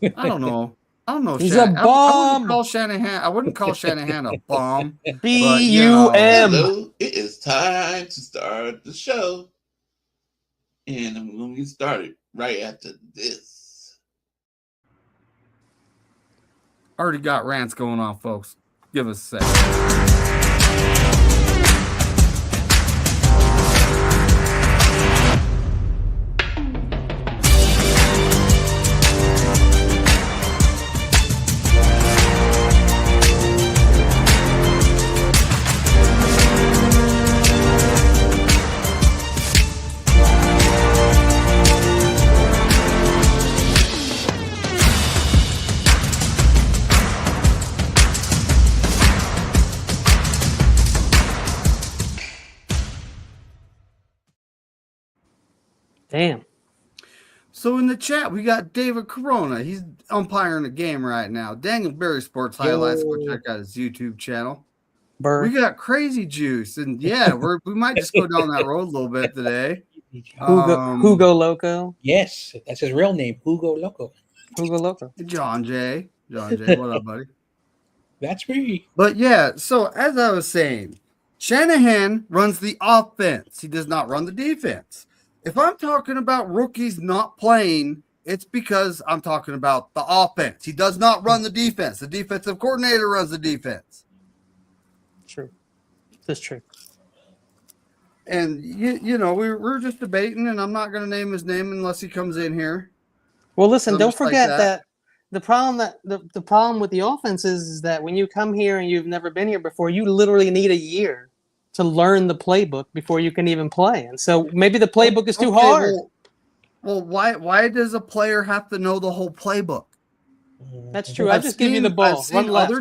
I don't know. I don't know. He's a I wouldn't bum. call Shanahan. I wouldn't call Shanahan a bum, but BUM. Hello, it is time to start the show. And I'm going to get started right after this. already got rants going on, folks. Give us a sec. Damn. So in the chat, we got David Corona. He's umpiring a game right now. Daniel Berry Sports Highlights. Go check out his YouTube channel. Burr. We got Crazy Juice, and yeah, we might just go down that road a little bit today. Hugo Loco. Yes, that's his real name, Hugo Loco. Hugo Loco. John J. What up, buddy? That's me. But yeah, so as I was saying, Shanahan runs the offense. He does not run the defense. If I'm talking about rookies not playing, it's because I'm talking about the offense. He does not run the defense. The defensive coordinator runs the defense. True. That's true. And, you know, we're just debating, and I'm not going to name his name unless he comes in here. Well, listen, So don't just like forget that. that the problem with the offense is that when you come here and you've never been here before, you literally need a year to learn the playbook before you can even play. And so maybe the playbook is too hard. Well, why does a player have to know the whole playbook? That's true. I just give you the ball. I've seen Run left.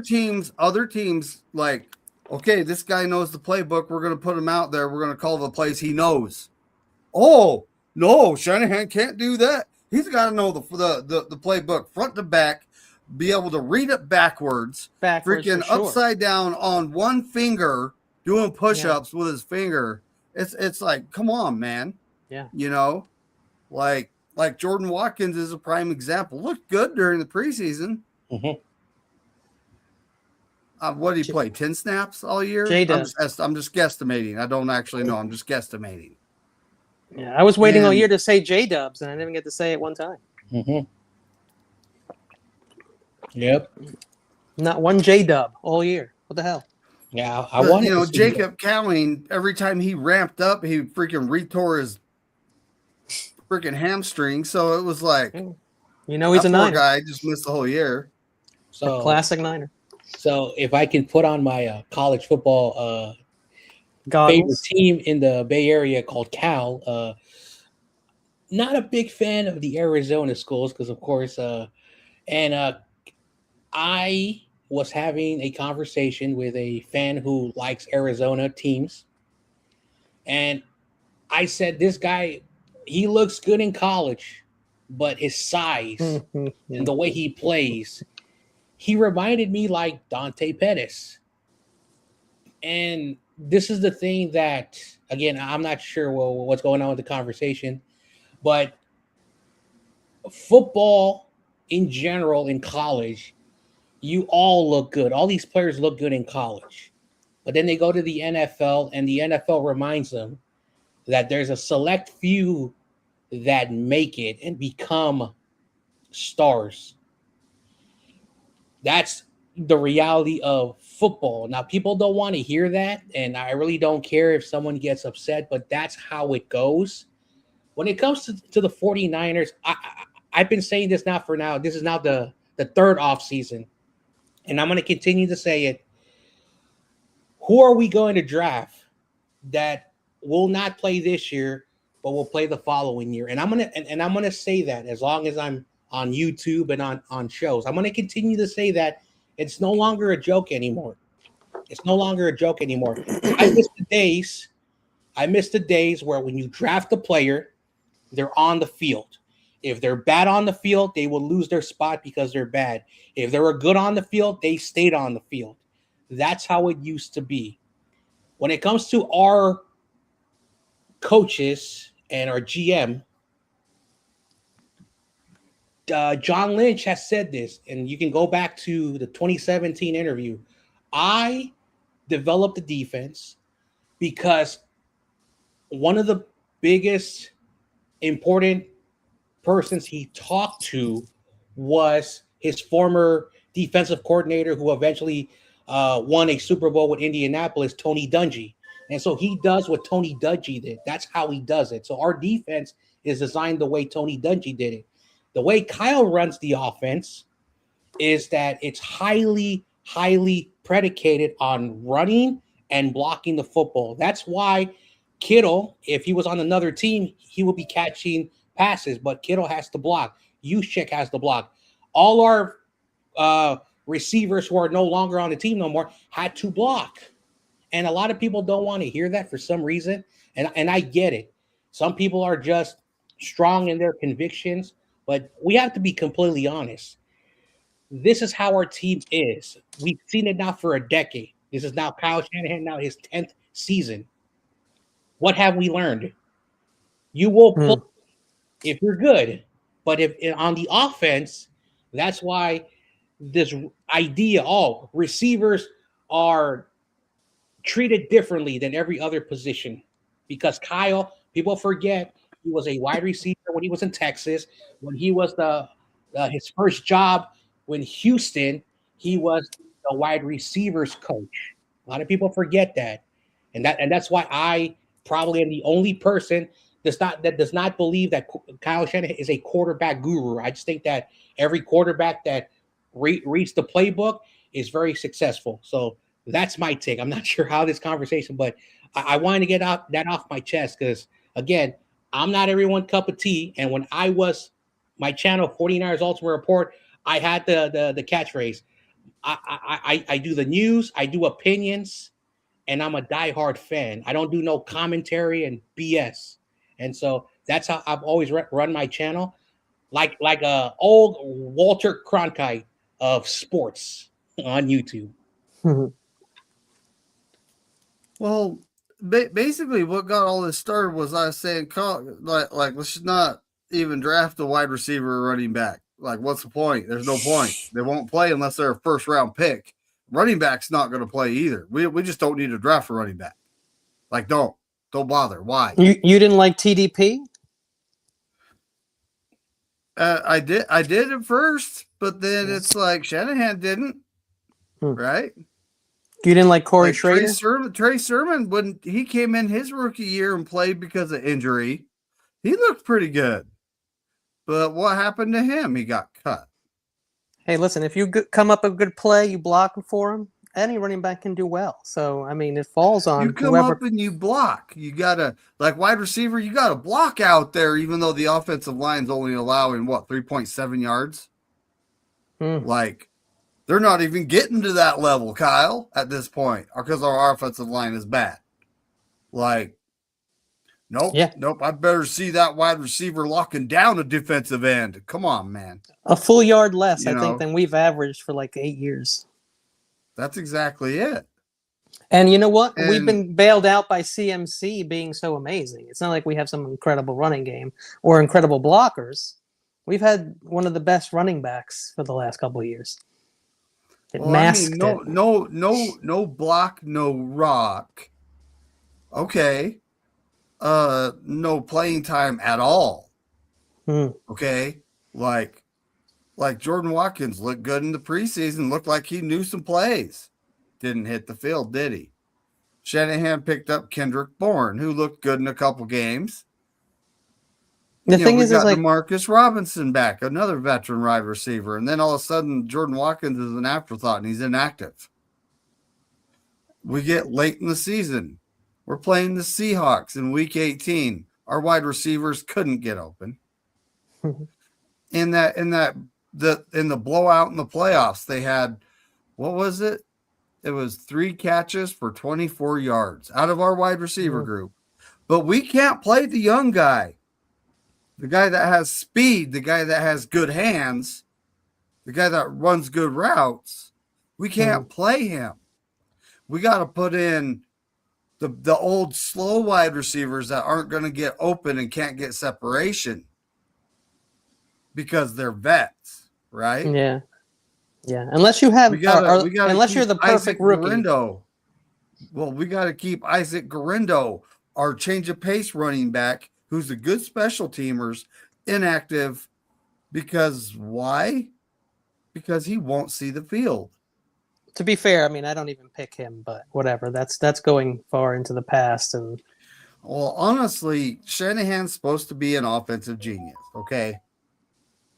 other teams like, okay, this guy knows the playbook. We're going to put him out there. We're going to call the plays he knows. Oh no, Shanahan can't do that. He's got to know the playbook front to back, be able to read it backwards freaking for sure. upside down on one finger, doing push-ups with his finger. It's like, come on, man. Yeah. You know, like Jordan Watkins is a prime example. Looked good during the preseason. Mm-hmm. What did he play? 10 snaps all year? J-Dub. I'm just guesstimating. I don't actually know. I'm just guesstimating. Yeah, I was waiting all year to say J-Dubs, and I didn't get to say it one time. Mm-hmm. Yep. Not one J-Dub all year. What the hell? Yeah, I want to see Jacob Cowling, every time he ramped up, he freaking retore his freaking hamstring. So it was like, you know, he's a Niner guy just missed the whole year. So a classic Niner. So if I can put on my college football favorite team in the Bay Area called Cal, not a big fan of the Arizona schools because, of course, I was having a conversation with a fan who likes Arizona teams, and I said, this guy, he looks good in college, but his size and the way he plays, he reminded me like Dante Pettis. And this is the thing that, again, I'm not sure what's going on with the conversation, but football in general in college, you all look good. All these players look good in college. But then they go to the NFL, and the NFL reminds them that there's a select few that make it and become stars. That's the reality of football. Now, people don't want to hear that, and I really don't care if someone gets upset, but that's how it goes. When it comes to the 49ers, I've been saying this now for now. This is now the third offseason, and I'm going to continue to say it. Who are we going to draft that will not play this year, but will play the following year? And I'm gonna say that as long as I'm on YouTube and on shows. I'm gonna continue to say that it's no longer a joke anymore. It's no longer a joke anymore. I miss the days where when you draft a player, they're on the field. If they're bad on the field, they will lose their spot because they're bad. If they were good on the field, they stayed on the field. That's how it used to be. When it comes to our coaches and our GM, John Lynch has said this, and you can go back to the 2017 interview. I developed the defense because one of the biggest important persons he talked to was his former defensive coordinator who eventually won a Super Bowl with Indianapolis, Tony Dungy. And so he does what Tony Dungy did. That's how he does it. So our defense is designed the way Tony Dungy did it. The way Kyle runs the offense is that it's highly, highly predicated on running and blocking the football. That's why Kittle, if he was on another team, he would be catching passes, but Kittle has to block. Juszczyk has to block. All our receivers who are no longer on the team no more had to block. And a lot of people don't want to hear that for some reason. And I get it. Some people are just strong in their convictions, but we have to be completely honest. This is how our team is. We've seen it now for a decade. This is now Kyle Shanahan, now his 10th season. What have we learned? You will pull if you're good, but if on the offense, that's why this idea, receivers are treated differently than every other position, because Kyle, people forget, he was a wide receiver when he was in Texas. When he was his first job in Houston, he was the wide receivers coach. A lot of people forget that, and that's why I probably am the only person that does not believe that Kyle Shanahan is a quarterback guru. I just think that every quarterback that reads the playbook is very successful. So that's my take. I'm not sure how this conversation, but I wanted to get that off my chest because, again, I'm not everyone's cup of tea. And when I was my channel, 49ers Ultimate Report, I had the catchphrase. I do the news, I do opinions, and I'm a diehard fan. I don't do no commentary and BS. And so that's how I've always run my channel, like a old Walter Cronkite of sports on YouTube. Well, basically, what got all this started was I was saying, let's just not even draft a wide receiver or running back. Like, what's the point? There's no point. They won't play unless they're a first round pick. Running back's not going to play either. We just don't need to draft a running back. Like, don't bother. Why? You didn't like TDP? I did at first, but then it's like Shanahan didn't, right? You didn't like Korey Schrader? Trey Sermon, when he came in his rookie year and played because of injury, he looked pretty good. But what happened to him? He got cut. Hey, listen, if you come up a good play, you block for him, any running back can do well. So, I mean, it falls on you come up and you block. You got to, like wide receiver, you got to block out there, even though the offensive line's only allowing, 3.7 yards? Like, they're not even getting to that level, Kyle, at this point, because our offensive line is bad. Like, nope. I'd better see that wide receiver locking down a defensive end. Come on, man. A full yard less, think, than we've averaged for like 8 years. That's exactly it. And you know what? We've been bailed out by CMC being so amazing. It's not like we have some incredible running game or incredible blockers. We've had one of the best running backs for the last couple of years. No block, no rock. Okay. No playing time at all. Okay. Like Jordan Watkins looked good in the preseason, looked like he knew some plays. Didn't hit the field, did he? Shanahan picked up Kendrick Bourne, who looked good in a couple games. The thing is, like Demarcus Robinson back, another veteran wide receiver, and then all of a sudden Jordan Watkins is an afterthought and he's inactive. We get late in the season. We're playing the Seahawks in week 18. Our wide receivers couldn't get open. In the blowout in the playoffs, they had, what was it? It was 3 catches for 24 yards out of our wide receiver group. But we can't play the young guy. The guy that has speed, the guy that has good hands, the guy that runs good routes. We can't play him. We got to put in the old slow wide receivers that aren't going to get open and can't get separation. because they're vets, right? Yeah. Yeah. Unless you have, We gotta unless keep you're the perfect Isaac rookie. Guerrero. Well, we got to keep Isaac Guerrero, our change of pace running back, who's a good special teamers, inactive. Because why? Because he won't see the field. To be fair, I mean, I don't even pick him, but whatever. That's going far into the past. And Well, honestly, Shanahan's supposed to be an offensive genius, okay?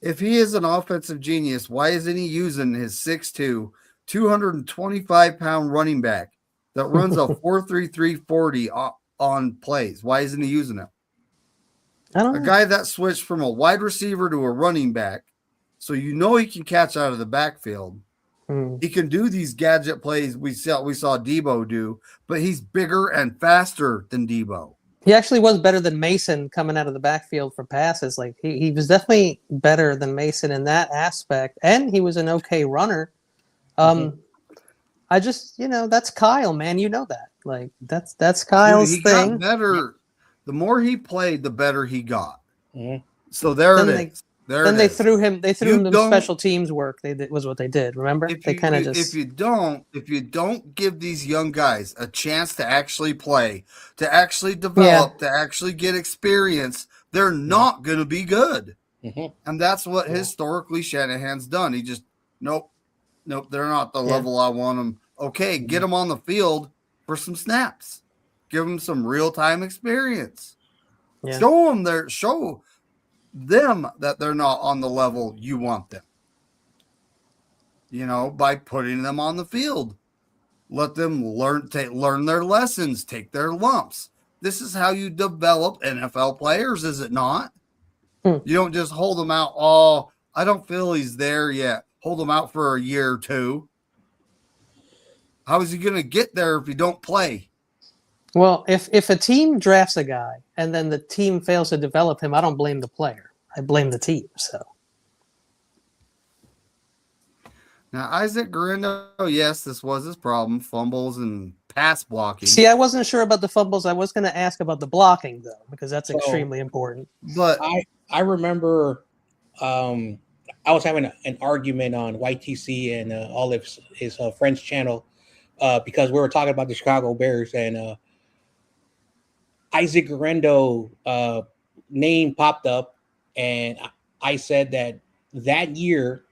If he is an offensive genius, why isn't he using his 6'2", 225-pound running back that runs a 4.33 40 on plays? Why isn't he using him? I don't A know. guy that switched from a wide receiver to a running back, so you know he can catch out of the backfield. He can do these gadget plays we saw Debo do, but he's bigger and faster than Debo. He actually was better than Mason coming out of the backfield for passes. Like he was definitely better than Mason in that aspect, and he was an okay runner. I just, that's Kyle, man. You know that. Like that's Kyle's Dude, he thing. got better. The more he played, the better he got. Mhm. So there Then it is. They threw him. They threw You him to don't- special teams work. Was what they did. Remember? They kind of just. If you don't give these young guys a chance to actually play, to actually develop, to actually get experience, they're not going to be good. Mhm. And that's what historically Shanahan's done. He just nope, they're not the level I want them. Okay, get them on the field for some snaps. Give them some real time experience. Yeah. Show them that they're not on the level you want them. By putting them on the field. Let them learn their lessons, take their lumps. This is how you develop NFL players, is it not? You don't just hold them out. Oh, I don't feel he's there yet. Hold them out for a year or two. How is he going to get there if he don't play? Well, if a team drafts a guy and then the team fails to develop him, I don't blame the player. I blame the team. So. Now, Isaac Guerrero, yes, this was his problem, fumbles and pass blocking. See, I wasn't sure about the fumbles. I was going to ask about the blocking, though, because that's extremely important. But I remember I was having an argument on YTC and all of his friends' channel because we were talking about the Chicago Bears, and Isaac Guerrero name popped up, and I said that year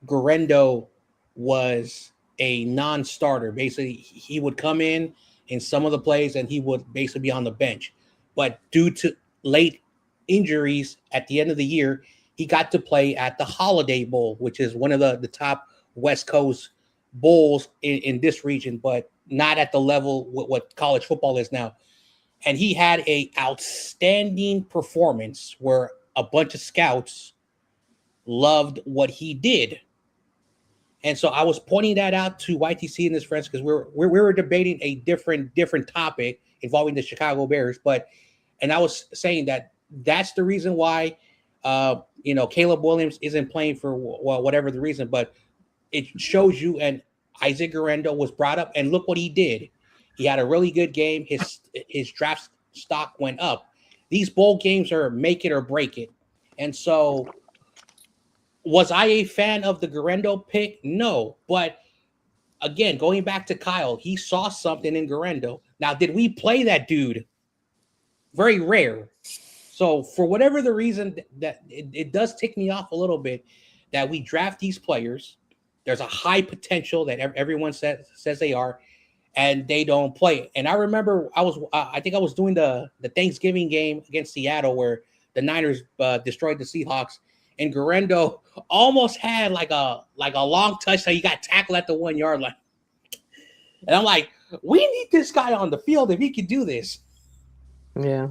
Guerrero was a non-starter. Basically, he would come in some of the plays and he would basically be on the bench. But due to late injuries at the end of the year, he got to play at the Holiday Bowl, which is one of the top West Coast bowls in this region, but not at the level what college football is now. And he had a outstanding performance where a bunch of scouts loved what he did. And so I was pointing that out to YTC and his friends because we were debating a different topic involving the Chicago Bears. And I was saying that's the reason why Caleb Williams isn't playing for whatever the reason, but it shows you. And Isaac Guerrero was brought up, and look what he did. He had a really good game. His draft stock went up. These bowl games are make it or break it. And so, was I a fan of the Guerrero pick? No. But again, going back to Kyle, he saw something in Guerrero. Now, did we play that dude? Very rare. So for whatever the reason that it does tick me off a little bit that we draft these players. There's a high potential that everyone says they are, and they don't play. And I remember I think I was doing the Thanksgiving game against Seattle where the Niners destroyed the Seahawks, and Guerrero almost had like a long touchdown. He got tackled at the 1 yard line, and I'm like, we need this guy on the field if he could do this. Yeah.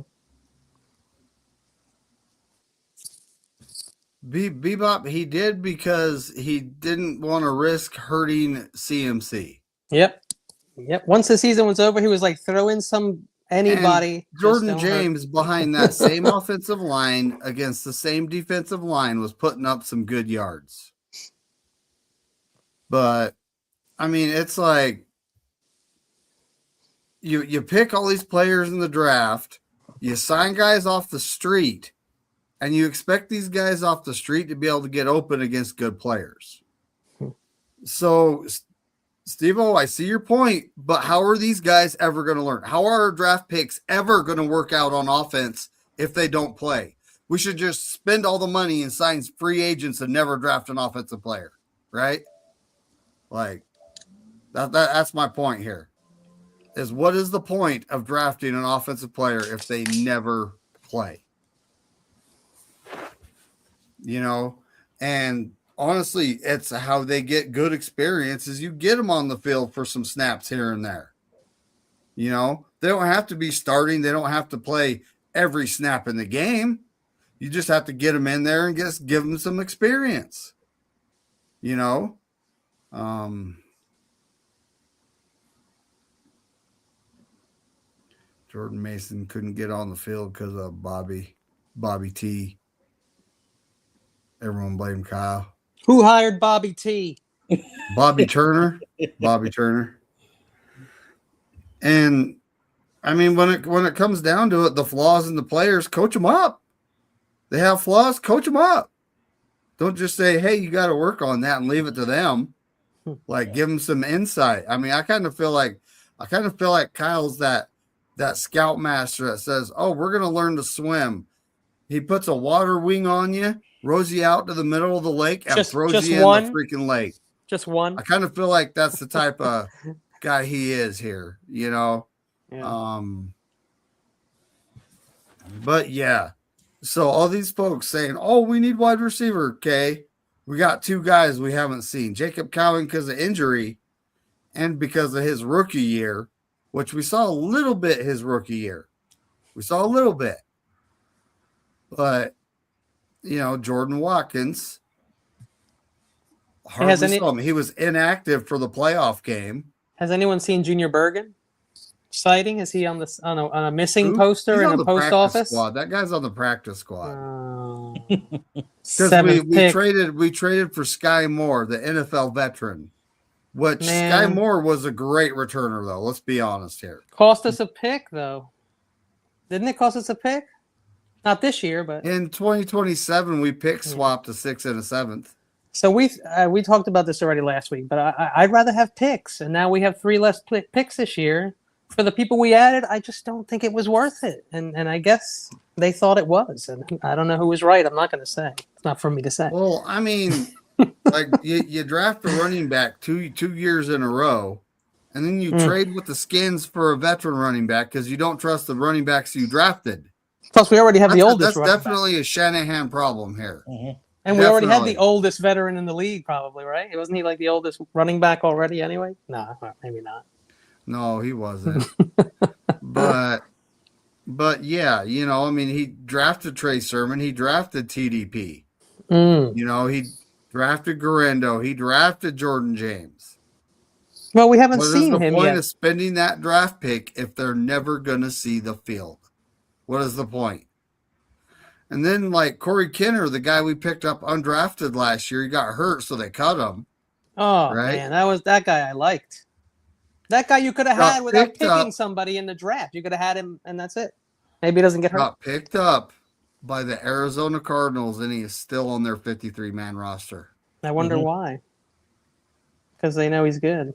Bebop, he did because he didn't want to risk hurting CMC. Yep. Once the season was over, he was like, throw in anybody. And Jordan James behind that same offensive line against the same defensive line was putting up some good yards. But I mean, it's like you pick all these players in the draft, you sign guys off the street, and you expect these guys off the street to be able to get open against good players. So, Steve-O, I see your point, but how are these guys ever going to learn? How are our draft picks ever going to work out on offense if they don't play? We should just spend all the money and sign free agents and never draft an offensive player, right? Like, that's my point here. Is what is the point of drafting an offensive player if they never play? You know, and honestly, it's how they get good experience is you get them on the field for some snaps here and there. You know, they don't have to be starting. They don't have to play every snap in the game. You just have to get them in there and just give them some experience. You know, Jordan Mason couldn't get on the field because of Bobby T. Everyone blamed Kyle. Who hired Bobby T? Bobby Turner. And I mean, when it comes down to it, the flaws in the players, coach them up. They have flaws, coach them up. Don't just say, hey, you got to work on that and leave it to them. Like, give them some insight. I mean, I kind of feel like Kyle's that scoutmaster that says, oh, we're going to learn to swim. He puts a water wing on you, rows you out to the middle of the lake, and throws you in the freaking lake. Just one. I kind of feel like that's the type of guy he is here, you know? Yeah. But yeah. So all these folks saying, oh, we need wide receiver. Okay. We got two guys we haven't seen. Jacob Cowing because of injury and because of his rookie year, which we saw a little bit his rookie year. We saw a little bit. But, you know, Jordan Watkins, hardly saw him. He was inactive for the playoff game. Has anyone seen Junior Bergen sighting? Is he on a missing poster in a post office? Squad. That guy's on the practice squad. Because we traded for Sky Moore, the NFL veteran. Which Sky Moore was a great returner, though. Let's be honest here. Cost us a pick, though. Didn't it cost us a pick? Not this year, but in 2027, we pick swapped a 6th and a 7th. So we talked about this already last week, but I'd rather have picks, and now we have 3 less picks this year. For the people we added, I just don't think it was worth it, and I guess they thought it was, and I don't know who was right. I'm not going to say. It's not for me to say. Well, I mean, like you draft a running back two years in a row, and then you trade with the Skins for a veteran running back because you don't trust the running backs you drafted. Plus, we already have the oldest. That's definitely a Shanahan problem here. Mm-hmm. And we already had the oldest veteran in the league, probably, right? Wasn't he like the oldest running back already anyway? No, maybe not. No, he wasn't. but yeah, you know, I mean, he drafted Trey Sermon. He drafted TDP. You know, he drafted Garendo. He drafted Jordan James. Well, we haven't seen him yet. What is the point of spending that draft pick if they're never going to see the field? What is the point? And then, like, Corey Kinner, the guy we picked up undrafted last year, he got hurt, so they cut him. Oh, right? Man, that was that guy I liked. That guy you could have had without picking somebody in the draft. You could have had him, and that's it. Maybe he doesn't get hurt. Got picked up by the Arizona Cardinals, and he is still on their 53-man roster. I wonder why. Because they know he's good.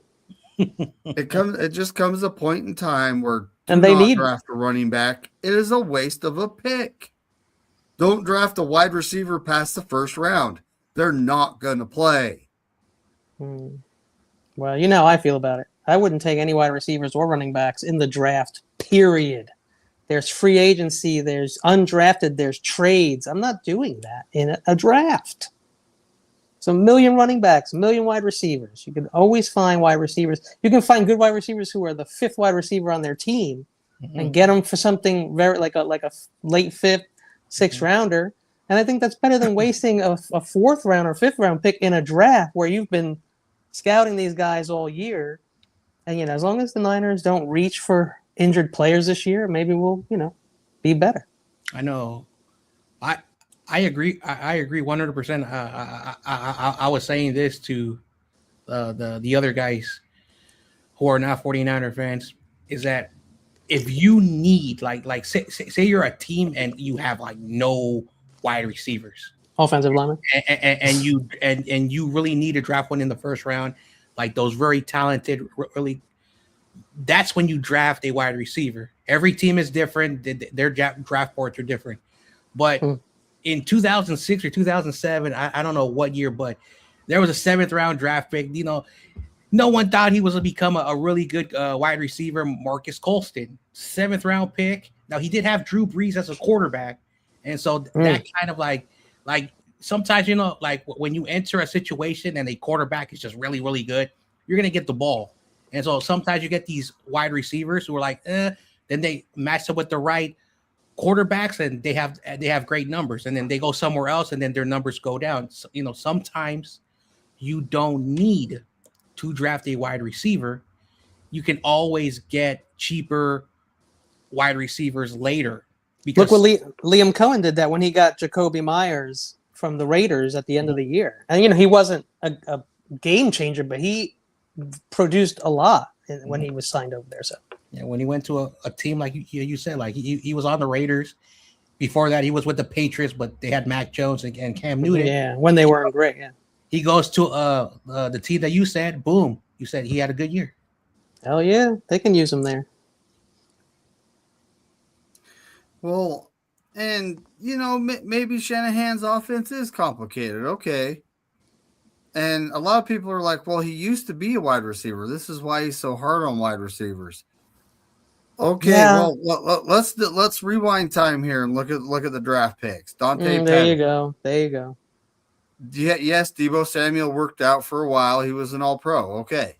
It just comes a point in time where they need draft a running back. It is a waste of a pick. Don't draft a wide receiver past the first round. They're not going to play. Well, you know how I feel about it. I wouldn't take any wide receivers or running backs in the draft, period. There's free agency, there's undrafted, there's trades. I'm not doing that in a draft. So a million running backs, a million wide receivers. You can always find wide receivers. You can find good wide receivers who are the 5th wide receiver on their team and get them for something very like a late 5th, 6th rounder. And I think that's better than wasting a 4th round or 5th round pick in a draft where you've been scouting these guys all year. And, you know, as long as the Niners don't reach for injured players this year, maybe we'll, you know, be better. I know. I agree. I agree 100%. I was saying this to the other guys who are not 49er fans is that if you need like say you're a team and you have like no wide receivers. Offensive lineman. And you really need to draft one in the first round, like those very talented, really. That's when you draft a wide receiver. Every team is different. Their draft boards are different. But in 2006 or 2007, I don't know what year, but there was a 7th round draft pick. You know, no one thought he was going to become a really good wide receiver. Marcus Colston, 7th round pick. Now he did have Drew Brees as a quarterback, and so that kind of like sometimes, you know, like when you enter a situation and a quarterback is just really, really good, you're going to get the ball. And so sometimes you get these wide receivers who are like, then they match up with the right quarterbacks and they have great numbers, and then they go somewhere else and then their numbers go down. So, you know, sometimes you don't need to draft a wide receiver. You can always get cheaper wide receivers later. Because look what Liam Cohen did that when he got Jacoby Myers from the Raiders at the end of the year. And, you know, he wasn't a game changer, but he produced a lot when he was signed over there. So yeah, when he went to a team like you said, like he was on the Raiders. Before that, he was with the Patriots, but they had Mac Jones and Cam Newton. Yeah, when they weren't great. Yeah, he goes to the team that you said. Boom, you said he had a good year. Hell yeah, they can use him there. Well, and you know, maybe Shanahan's offense is complicated. Okay. And a lot of people are like, well, he used to be a wide receiver. This is why he's so hard on wide receivers. Okay, Yeah. well, let's rewind time here and look at the draft picks. Dante Pettis. There you go. There you go. Yeah, yes, Deebo Samuel worked out for a while. He was an All-Pro. Okay.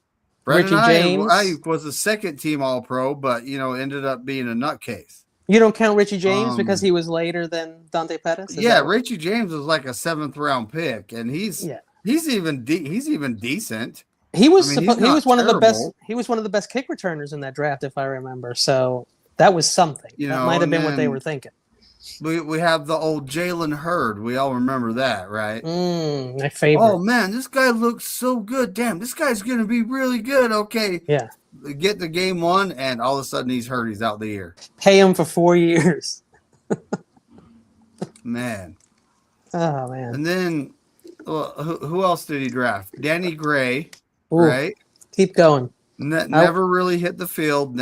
Richie James. Ayuk was a second-team All-Pro, but, you know, ended up being a nutcase. You don't count Richie James because he was later than Dante Pettis? Yeah, Richie James was like a 7th-round pick, and he's even decent. He was I mean, he was one terrible. of the best. He was one of the best kick returners in that draft, if I remember. So that was something. You that know, might have been what they were thinking. We have the old Jalen Hurd. We all remember that, right? My favorite. Oh man, this guy looks so good. Damn, this guy's gonna be really good. Okay. Yeah. Get to game 1, and all of a sudden he's hurt. He's out the year. Pay him for 4 years. Man. Oh man. And then who else did he draft? Danny Gray, Ooh, right? Keep going. Never really hit the field.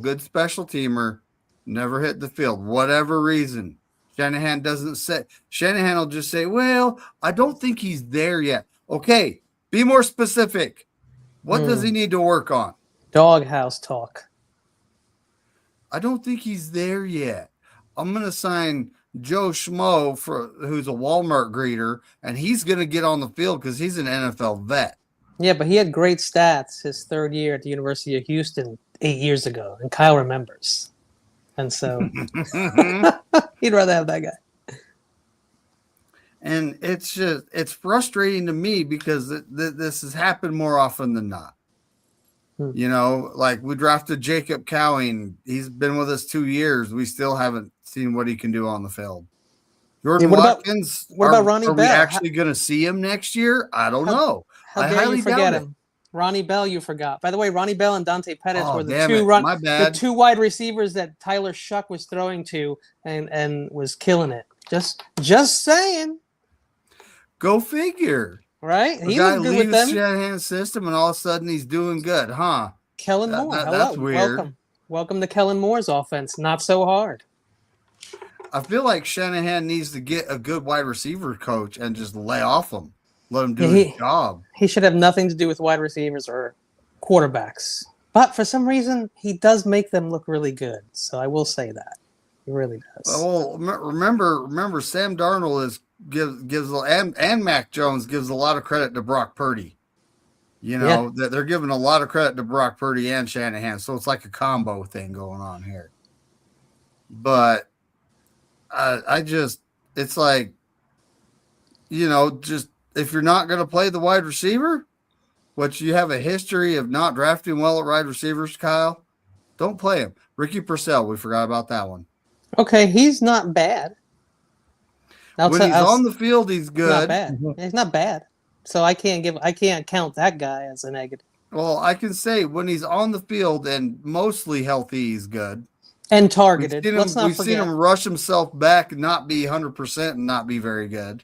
Good special teamer. Never hit the field. Whatever reason. Shanahan doesn't say. Shanahan will just say, well, I don't think he's there yet. Okay, be more specific. What does he need to work on? Doghouse talk. I don't think he's there yet. I'm going to sign Joe Schmo, who's a Walmart greeter, and he's going to get on the field because he's an NFL vet. Yeah, but he had great stats his 3rd year at the University of Houston 8 years ago, and Kyle remembers. And so he'd rather have that guy. And it's frustrating to me because this has happened more often than not. You know, like we drafted Jacob Cowing. He's been with us 2 years. We still haven't seen what he can do on the field. Jordan Watkins. What about Ronnie Bell? Are we actually going to see him next year? I don't know. How dare you forget him? Ronnie Bell, you forgot. By the way, Ronnie Bell and Dante Pettis were the two wide receivers that Tyler Shuck was throwing to and was killing it. Just saying. Go figure. Right? He looked good with them. Shanahan's system, and all of a sudden he's doing good, huh? Kellen Moore. Hello. That's weird. Welcome to Kellen Moore's offense. Not so hard. I feel like Shanahan needs to get a good wide receiver coach and just lay off him. Let him do his job. He should have nothing to do with wide receivers or quarterbacks. But for some reason, he does make them look really good. So I will say that. He really does. Well, remember Sam Darnold gives and Mac Jones gives a lot of credit to Brock Purdy. You know, that they're giving a lot of credit to Brock Purdy and Shanahan. So it's like a combo thing going on here. But it's like, you know, just if you're not going to play the wide receiver, which you have a history of not drafting well at wide receivers, Kyle, don't play him. Ricky Purcell, we forgot about that one. Okay, he's not bad. When he's on the field, he's good. Not bad. He's not bad. So I can't count that guy as a negative. Well, I can say when he's on the field and mostly healthy, he's good. And targeted. We've seen him rush himself back and not be 100% and not be very good.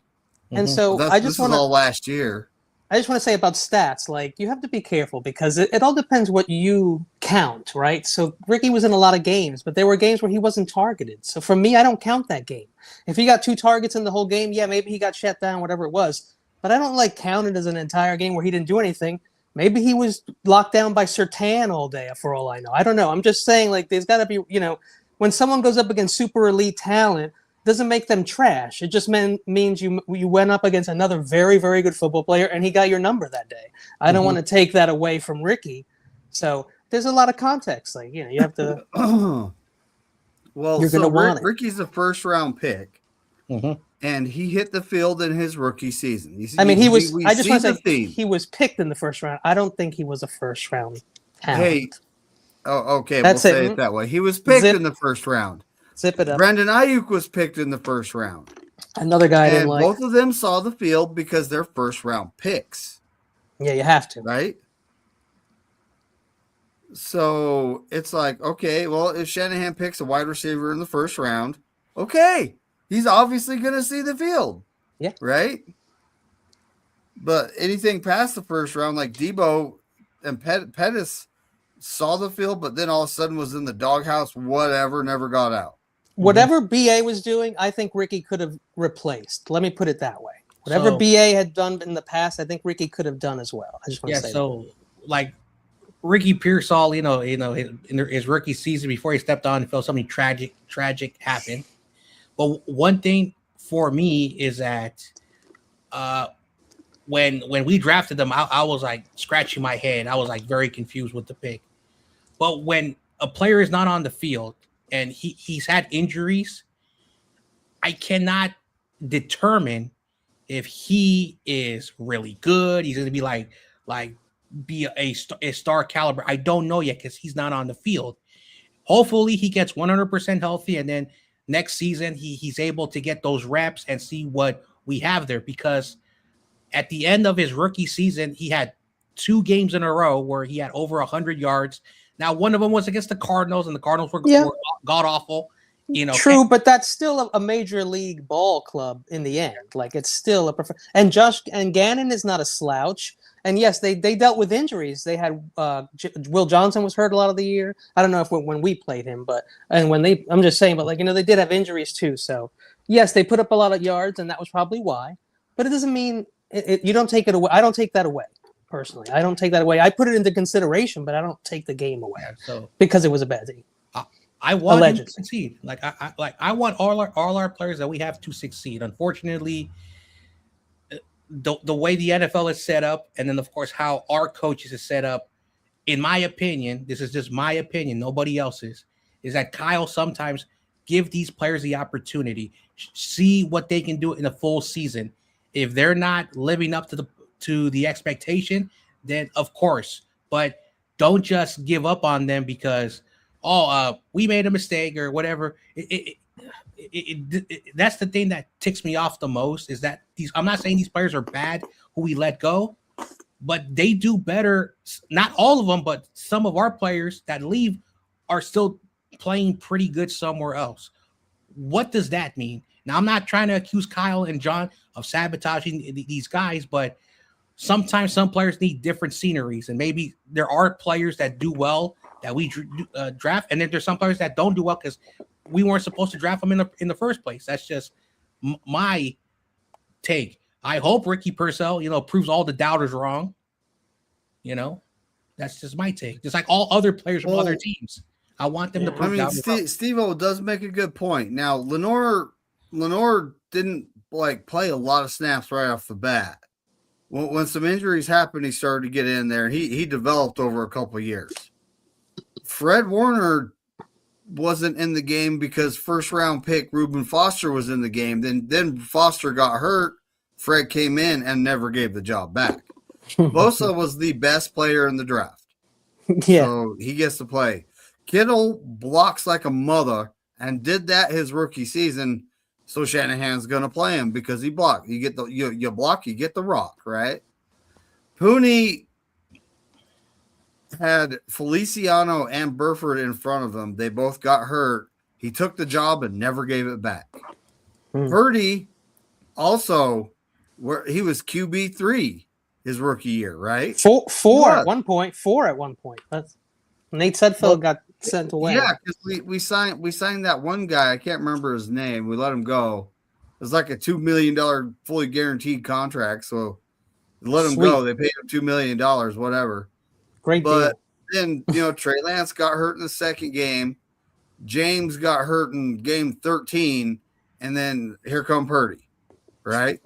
And so This is all last year. I just want to say about stats, like you have to be careful because it all depends what you count, right? So Ricky was in a lot of games, but there were games where he wasn't targeted. So for me, I don't count that game. If he got 2 targets in the whole game, yeah, maybe he got shut down, whatever it was. But I don't like count it as an entire game where he didn't do anything. Maybe he was locked down by Surtain all day, for all I know. I don't know. I'm just saying, like, there's got to be, when someone goes up against super elite talent, doesn't make them trash. It just means you went up against another very, very good football player, and he got your number that day. I don't want to take that away from Ricky. So there's a lot of context. Like, you have to. Well, you're so want it. Ricky's a first-round pick, and he hit the field in his rookie season. He was. I just want to say he was picked in the first round. I don't think he was a first-round talent. Hey, okay, we'll say it that way. He was picked in the first round. Zip it up. Brandon Ayuk was picked in the first round. Another guy I didn't like. Both of them saw the field because they're first-round picks. Yeah, you have to. Right? So it's like, okay, well, if Shanahan picks a wide receiver in the first round, okay, he's obviously going to see the field. Yeah. Right? But anything past the first round, like Debo and Pettis saw the field, but then all of a sudden was in the doghouse, whatever, never got out. Whatever BA was doing, I think Ricky could have replaced. Let me put it that way. Whatever BA had done in the past, I think Ricky could have done as well. I just want to say that. Like Ricky Pearsall, in his rookie season before he stepped on and felt something tragic happen. But one thing for me is that when we drafted him, I was like scratching my head. I was like very confused with the pick. But when a player is not on the field and he's had injuries, I cannot determine if he is really good. He's going to be a star caliber. I don't know yet because he's not on the field. Hopefully he gets 100% healthy, and then next season he's able to get those reps and see what we have there. Because at the end of his rookie season, he had 2 games in a row where he had over 100 yards. Now, one of them was against the Cardinals, and the Cardinals were god awful. True, but that's still a major league ball club in the end. Like, it's still and Gannon is not a slouch. And yes, they dealt with injuries. They had Will Johnson was hurt a lot of the year. I don't know if when we played him, I'm just saying, but they did have injuries too. So yes, they put up a lot of yards, and that was probably why. But it doesn't mean you don't take it away. I don't take that away personally. I don't take that away. I put it into consideration, but I don't take the game away because it was a bad team. I want him to succeed. I want all our players that we have to succeed. Unfortunately, the way the NFL is set up, and then of course how our coaches is set up, in my opinion, this is just my opinion, nobody else's, is that Kyle sometimes give these players the opportunity, see what they can do in a full season. If they're not living up to the expectation, then of course, but don't just give up on them because we made a mistake or whatever. That's the thing that ticks me off the most is that I'm not saying these players are bad who we let go, but they do better. Not all of them, but some of our players that leave are still playing pretty good somewhere else. What does that mean? Now, I'm not trying to accuse Kyle and John of sabotaging these guys, but sometimes some players need different sceneries, and maybe there are players that do well that we draft, and then there's some players that don't do well because we weren't supposed to draft them in the first place. That's just my take. I hope Ricky Pearsall, proves all the doubters wrong. That's just my take. Just like all other players from other teams, I want them to prove doubters wrong. Steve-O does make a good point. Now, Lenore didn't play a lot of snaps right off the bat. When some injuries happened, he started to get in there. He developed over a couple of years. Fred Warner wasn't in the game because first round pick Reuben Foster was in the game. Then Foster got hurt. Fred came in and never gave the job back. Bosa was the best player in the draft. Yeah. So he gets to play. Kittle blocks like a mother and did that his rookie season. So Shanahan's going to play him because he blocked. You get you block, you get the rock, right? Pooney had Feliciano and Burford in front of him. They both got hurt. He took the job and never gave it back. Purdy also, where he was QB3 his rookie year, right? Four at one point. That's, Nate Sudfeld got sent away. Yeah, because we signed that one guy. I can't remember his name. We let him go. It was like a $2 million fully guaranteed contract. So let him go. They paid him $2 million, whatever. Great deal. Then, Trey Lance got hurt in the second game. James got hurt in game 13. And then here come Purdy, right?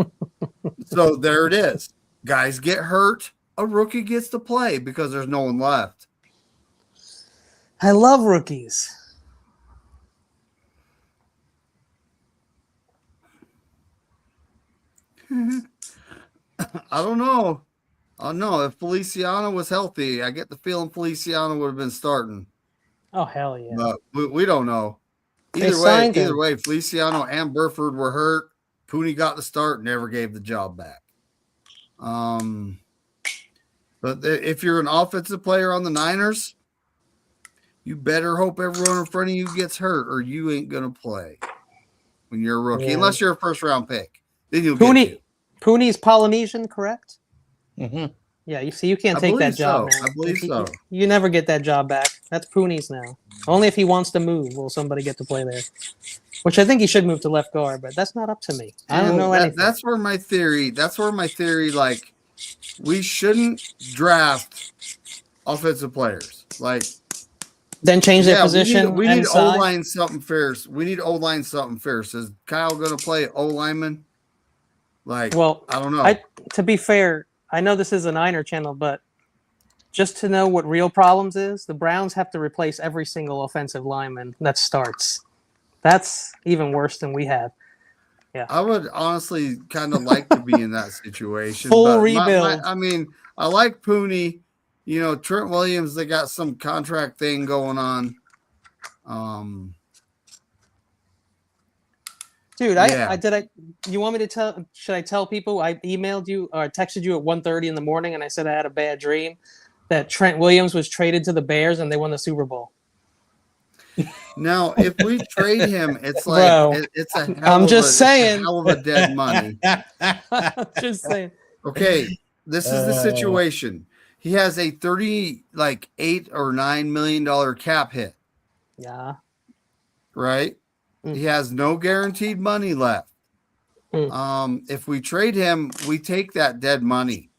So there it is. Guys get hurt. A rookie gets to play because there's no one left. I love rookies. I don't know. If Feliciano was healthy, I get the feeling Feliciano would have been starting. Oh, hell yeah. But we don't know. Either way, Feliciano and Burford were hurt. Pooney got the start, never gave the job back. But if you're an offensive player on the Niners, you better hope everyone in front of you gets hurt or you ain't going to play when you're a rookie, unless you're a first-round pick. Then you'll get you. Pooney's Polynesian, correct? Mm-hmm. Yeah, you can't take that job now. I believe so. You never get that job back. That's Pooney's now. Only if he wants to move will somebody get to play there. Which I think he should move to left guard, but that's not up to me. I don't know anything. That's where my theory, like, we shouldn't draft offensive players. Like, then change their position. We need O-line something fierce. Is Kyle going to play O-lineman? Like, well, I don't know. To be fair, I know this is a Niner channel, but just to know what real problems is, the Browns have to replace every single offensive lineman that starts. That's even worse than we have. Yeah, I would honestly kind of like to be in that situation. Full rebuild. I like Pooney. Trent Williams, they got some contract thing going on. Dude, you want me to tell? Should I tell people I emailed you or texted you at 1:30 in the morning and I said I had a bad dream that Trent Williams was traded to the Bears and they won the Super Bowl? Now, if we trade him, it's like it's a hell of a dead money. Just saying. Okay, this is the situation. He has a $8 or $9 million cap hit. Yeah. Right? He has no guaranteed money left. If we trade him, we take that dead money.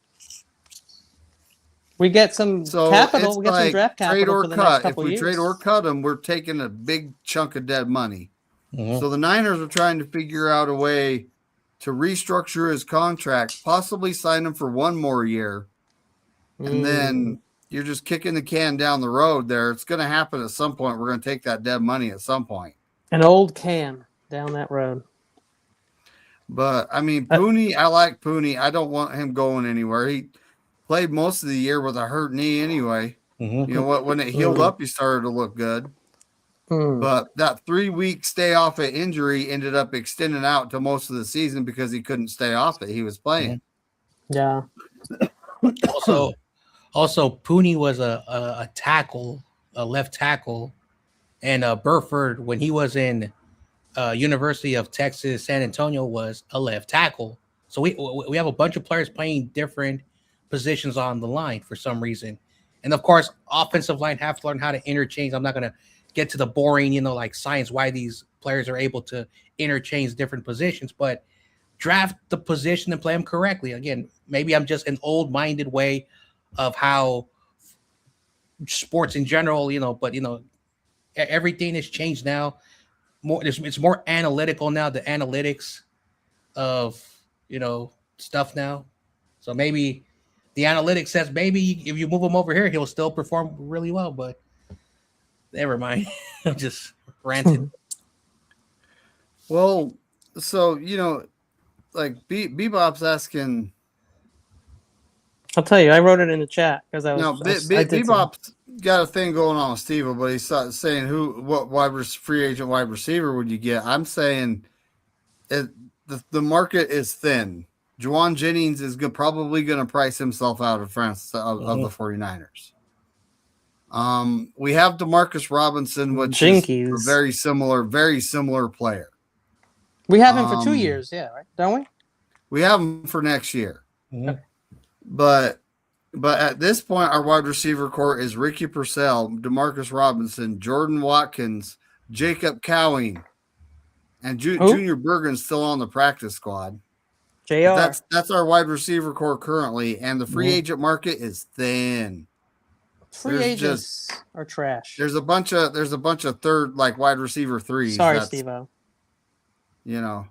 We get some capital. We get some draft capital trade or for the cut. Next couple If we years. trade or cut him, we're taking a big chunk of dead money. Mm-hmm. So the Niners are trying to figure out a way to restructure his contract, possibly sign him for one more year. And then you're just kicking the can down the road there. It's going to happen at some point. We're going to take that dead money at some point. An old can down that road. But, Pooney, I like Pooney. I don't want him going anywhere. He played most of the year with a hurt knee anyway. Mm-hmm. You know what? When it healed up, he started to look good. But that 3-week stay off it injury ended up extending out to most of the season because he couldn't stay off it. He was playing. Yeah. Also, Pooney was a tackle, a left tackle, and Burford, when he was in University of Texas, San Antonio, was a left tackle. So we have a bunch of players playing different positions on the line for some reason. And of course, offensive line have to learn how to interchange. I'm not going to get to the boring, science, why these players are able to interchange different positions, but draft the position and play them correctly. Again, maybe I'm just an old-minded way of how sports in general, but everything has changed now. It's more analytical now, the analytics of stuff now. So maybe the analytics says maybe if you move him over here, he'll still perform really well, but never mind. I'm just ranting. Well, so Bebop's asking. I'll tell you, I wrote it in the chat because Bebop's got a thing going on with Steve, but he's saying what free agent wide receiver would you get? I'm saying the market is thin. Juwan Jennings is probably going to price himself out of France of the 49ers. We have DeMarcus Robinson, which is a Jinkies. very similar player. We have him for 2 years, yeah, right? Don't we? We have him for next year. Mhm. But at this point, our wide receiver core is Ricky Purcell, DeMarcus Robinson, Jordan Watkins, Jacob Cowing, and Junior Bergen's still on the practice squad. JR. That's our wide receiver core currently, and the free agent market is thin. Free agents are trash. There's a bunch of third like wide receiver threes. Sorry, Steve-O. You know,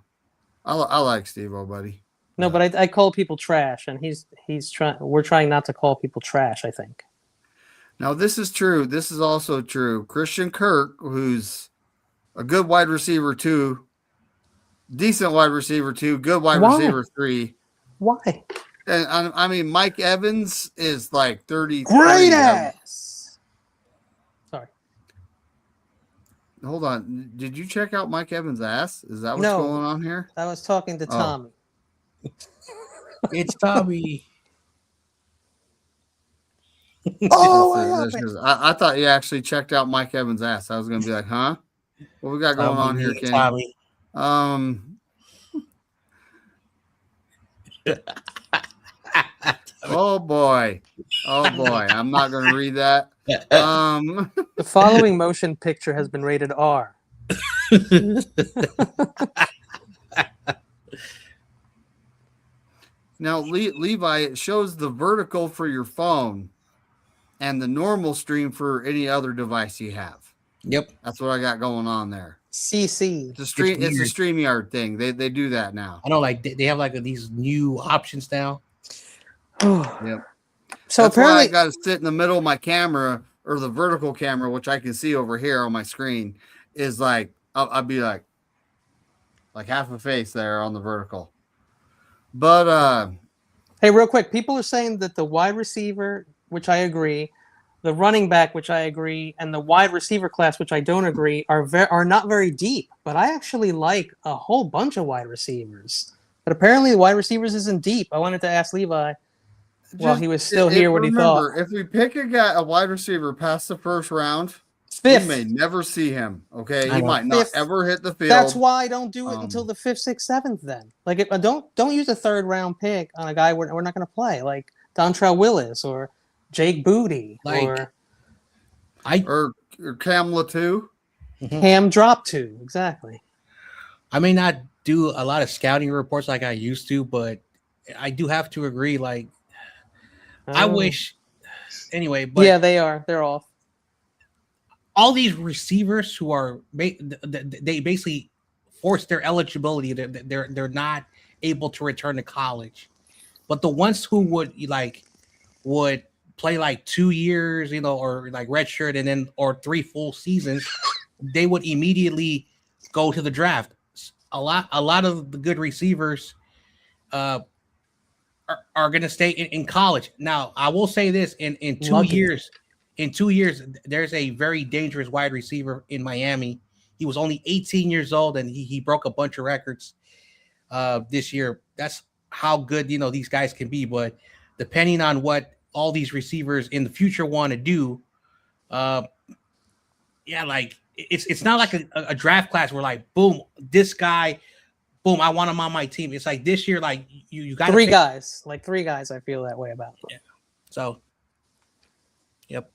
I like Steve-O, buddy. No, but I call people trash, and he's trying. We're trying not to call people trash, I think. Now this is true. This is also true. Christian Kirk, who's a good wide receiver 2, decent wide receiver 2, good wide receiver 3. Why? And I mean, Mike Evans is like 30. Great ass. Sorry. Hold on. Did you check out Mike Evans' ass? Is that what's No. going on here? I was talking to Tommy. It's Tommy. I thought you actually checked out Mike Evans' ass. I was going to be like, huh? What we got going on here, Kenny? Tommy. Oh boy. I'm not going to read that. The following motion picture has been rated R. Now, Levi, it shows the vertical for your phone and the normal stream for any other device you have. Yep. That's what I got going on there. CC. It's a StreamYard thing. They do that now. I know, like they have like these new options now. Yep. So That's apparently, why I got to sit in the middle of my camera, or the vertical camera, which I can see over here on my screen, is like I'll be like half a face there on the vertical. But hey, real quick, people are saying that the wide receiver, which I agree, the running back, which I agree, and the wide receiver class, which I don't agree, are not very deep. But I actually like a whole bunch of wide receivers. But apparently, the wide receivers isn't deep. I wanted to ask Levi while he was still here what he thought. If we pick a wide receiver past the first round, Fifth. you may never see him. Okay, he know. might not Fifth. ever hit the field. That's why I don't do it until the 5th, 6th, 7th. Then, like, if I don't use a 3rd round pick on a guy we're not going to play, like Dontrell Willis or Jake Booty or Kamla too. Ham Drop 2. Exactly. I may not do a lot of scouting reports like I used to, but I do have to agree. Like, I wish. Anyway, but yeah, they're off. All these receivers who are they basically force their eligibility. They're not able to return to college, but the ones who would play like 2 years, or like redshirt and then or 3 full seasons, they would immediately go to the draft. A lot of the good receivers are going to stay in college. Now, I will say this: in 2 years. In 2 years, there's a very dangerous wide receiver in Miami. He was only 18 years old, and he broke a bunch of records this year. That's how good these guys can be. But depending on what all these receivers in the future want to do, like it's not like a draft class where like boom, this guy, boom, I want him on my team. It's like this year, like you got 3 guys, like 3 guys. I feel that way about. Yeah. So, yep.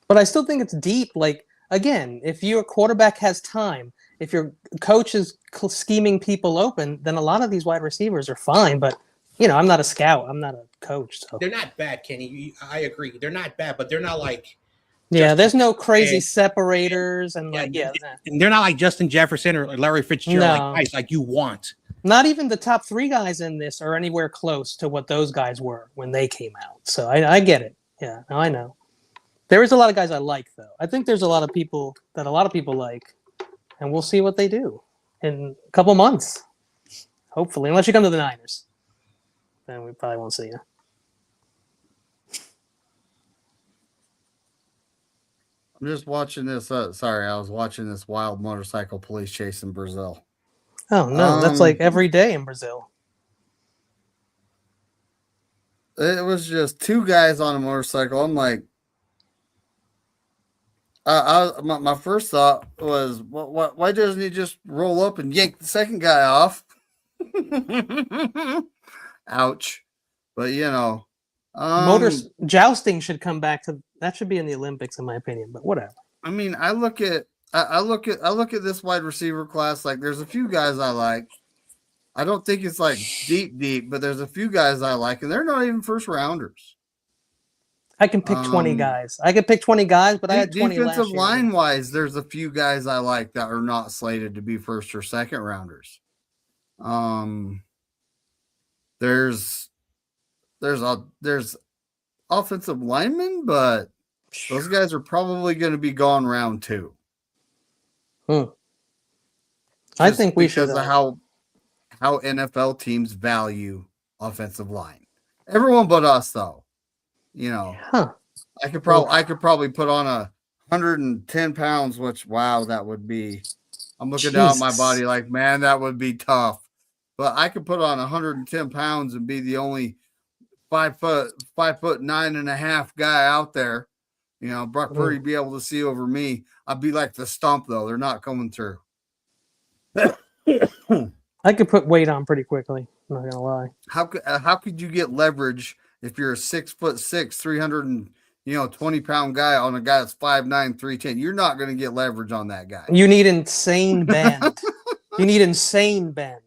But I still think it's deep. Like, again, if your quarterback has time, if your coach is scheming people open, then a lot of these wide receivers are fine. But, I'm not a scout. I'm not a coach. So. They're not bad, Kenny. I agree. They're not bad, but they're not like. Yeah, there's no crazy separators. And, and they're not like Justin Jefferson or Larry Fitzgerald, No. like guys like you want. Not even the top 3 guys in this are anywhere close to what those guys were when they came out. So I get it. Yeah, I know. There is a lot of guys I like, though. I think there's a lot of people like, and we'll see what they do in a couple months, hopefully. Unless you come to the Niners, then we probably won't see you. I'm just watching this. Sorry, I was watching this wild motorcycle police chase in Brazil. Oh no, that's like every day in Brazil. It was just 2 guys on a motorcycle. I'm like, my first thought was, why doesn't he just roll up and yank the second guy off? Ouch. But Jousting should come back to that. Should be in the Olympics, in my opinion. But whatever. I mean, I look at this wide receiver class. Like, there's a few guys I like. I don't think it's like deep, but there's a few guys I like, and they're not even first rounders. I can pick 20 guys. I could pick 20 guys, but I had 20 last defensive year. line wise. There's a few guys I like that are not slated to be first or second rounders. There's offensive linemen, but those guys are probably going to be gone round 2. I think we should. Because of how NFL teams value offensive line. Everyone but us, though. I could probably put on 110 pounds, which that would be. I'm looking down at my body like, man, that would be tough. But I could put on 110 pounds and be the only 5'9.5" guy out there. Brock Purdy be able to see over me. I'd be like the stump, though. They're not coming through. I could put weight on pretty quickly. I'm not gonna lie. How could you get leverage if you're a 6'6", 320-pound guy on a guy that's 5'9", 310? You're not going to get leverage on that guy. You need insane bend. You need insane bend.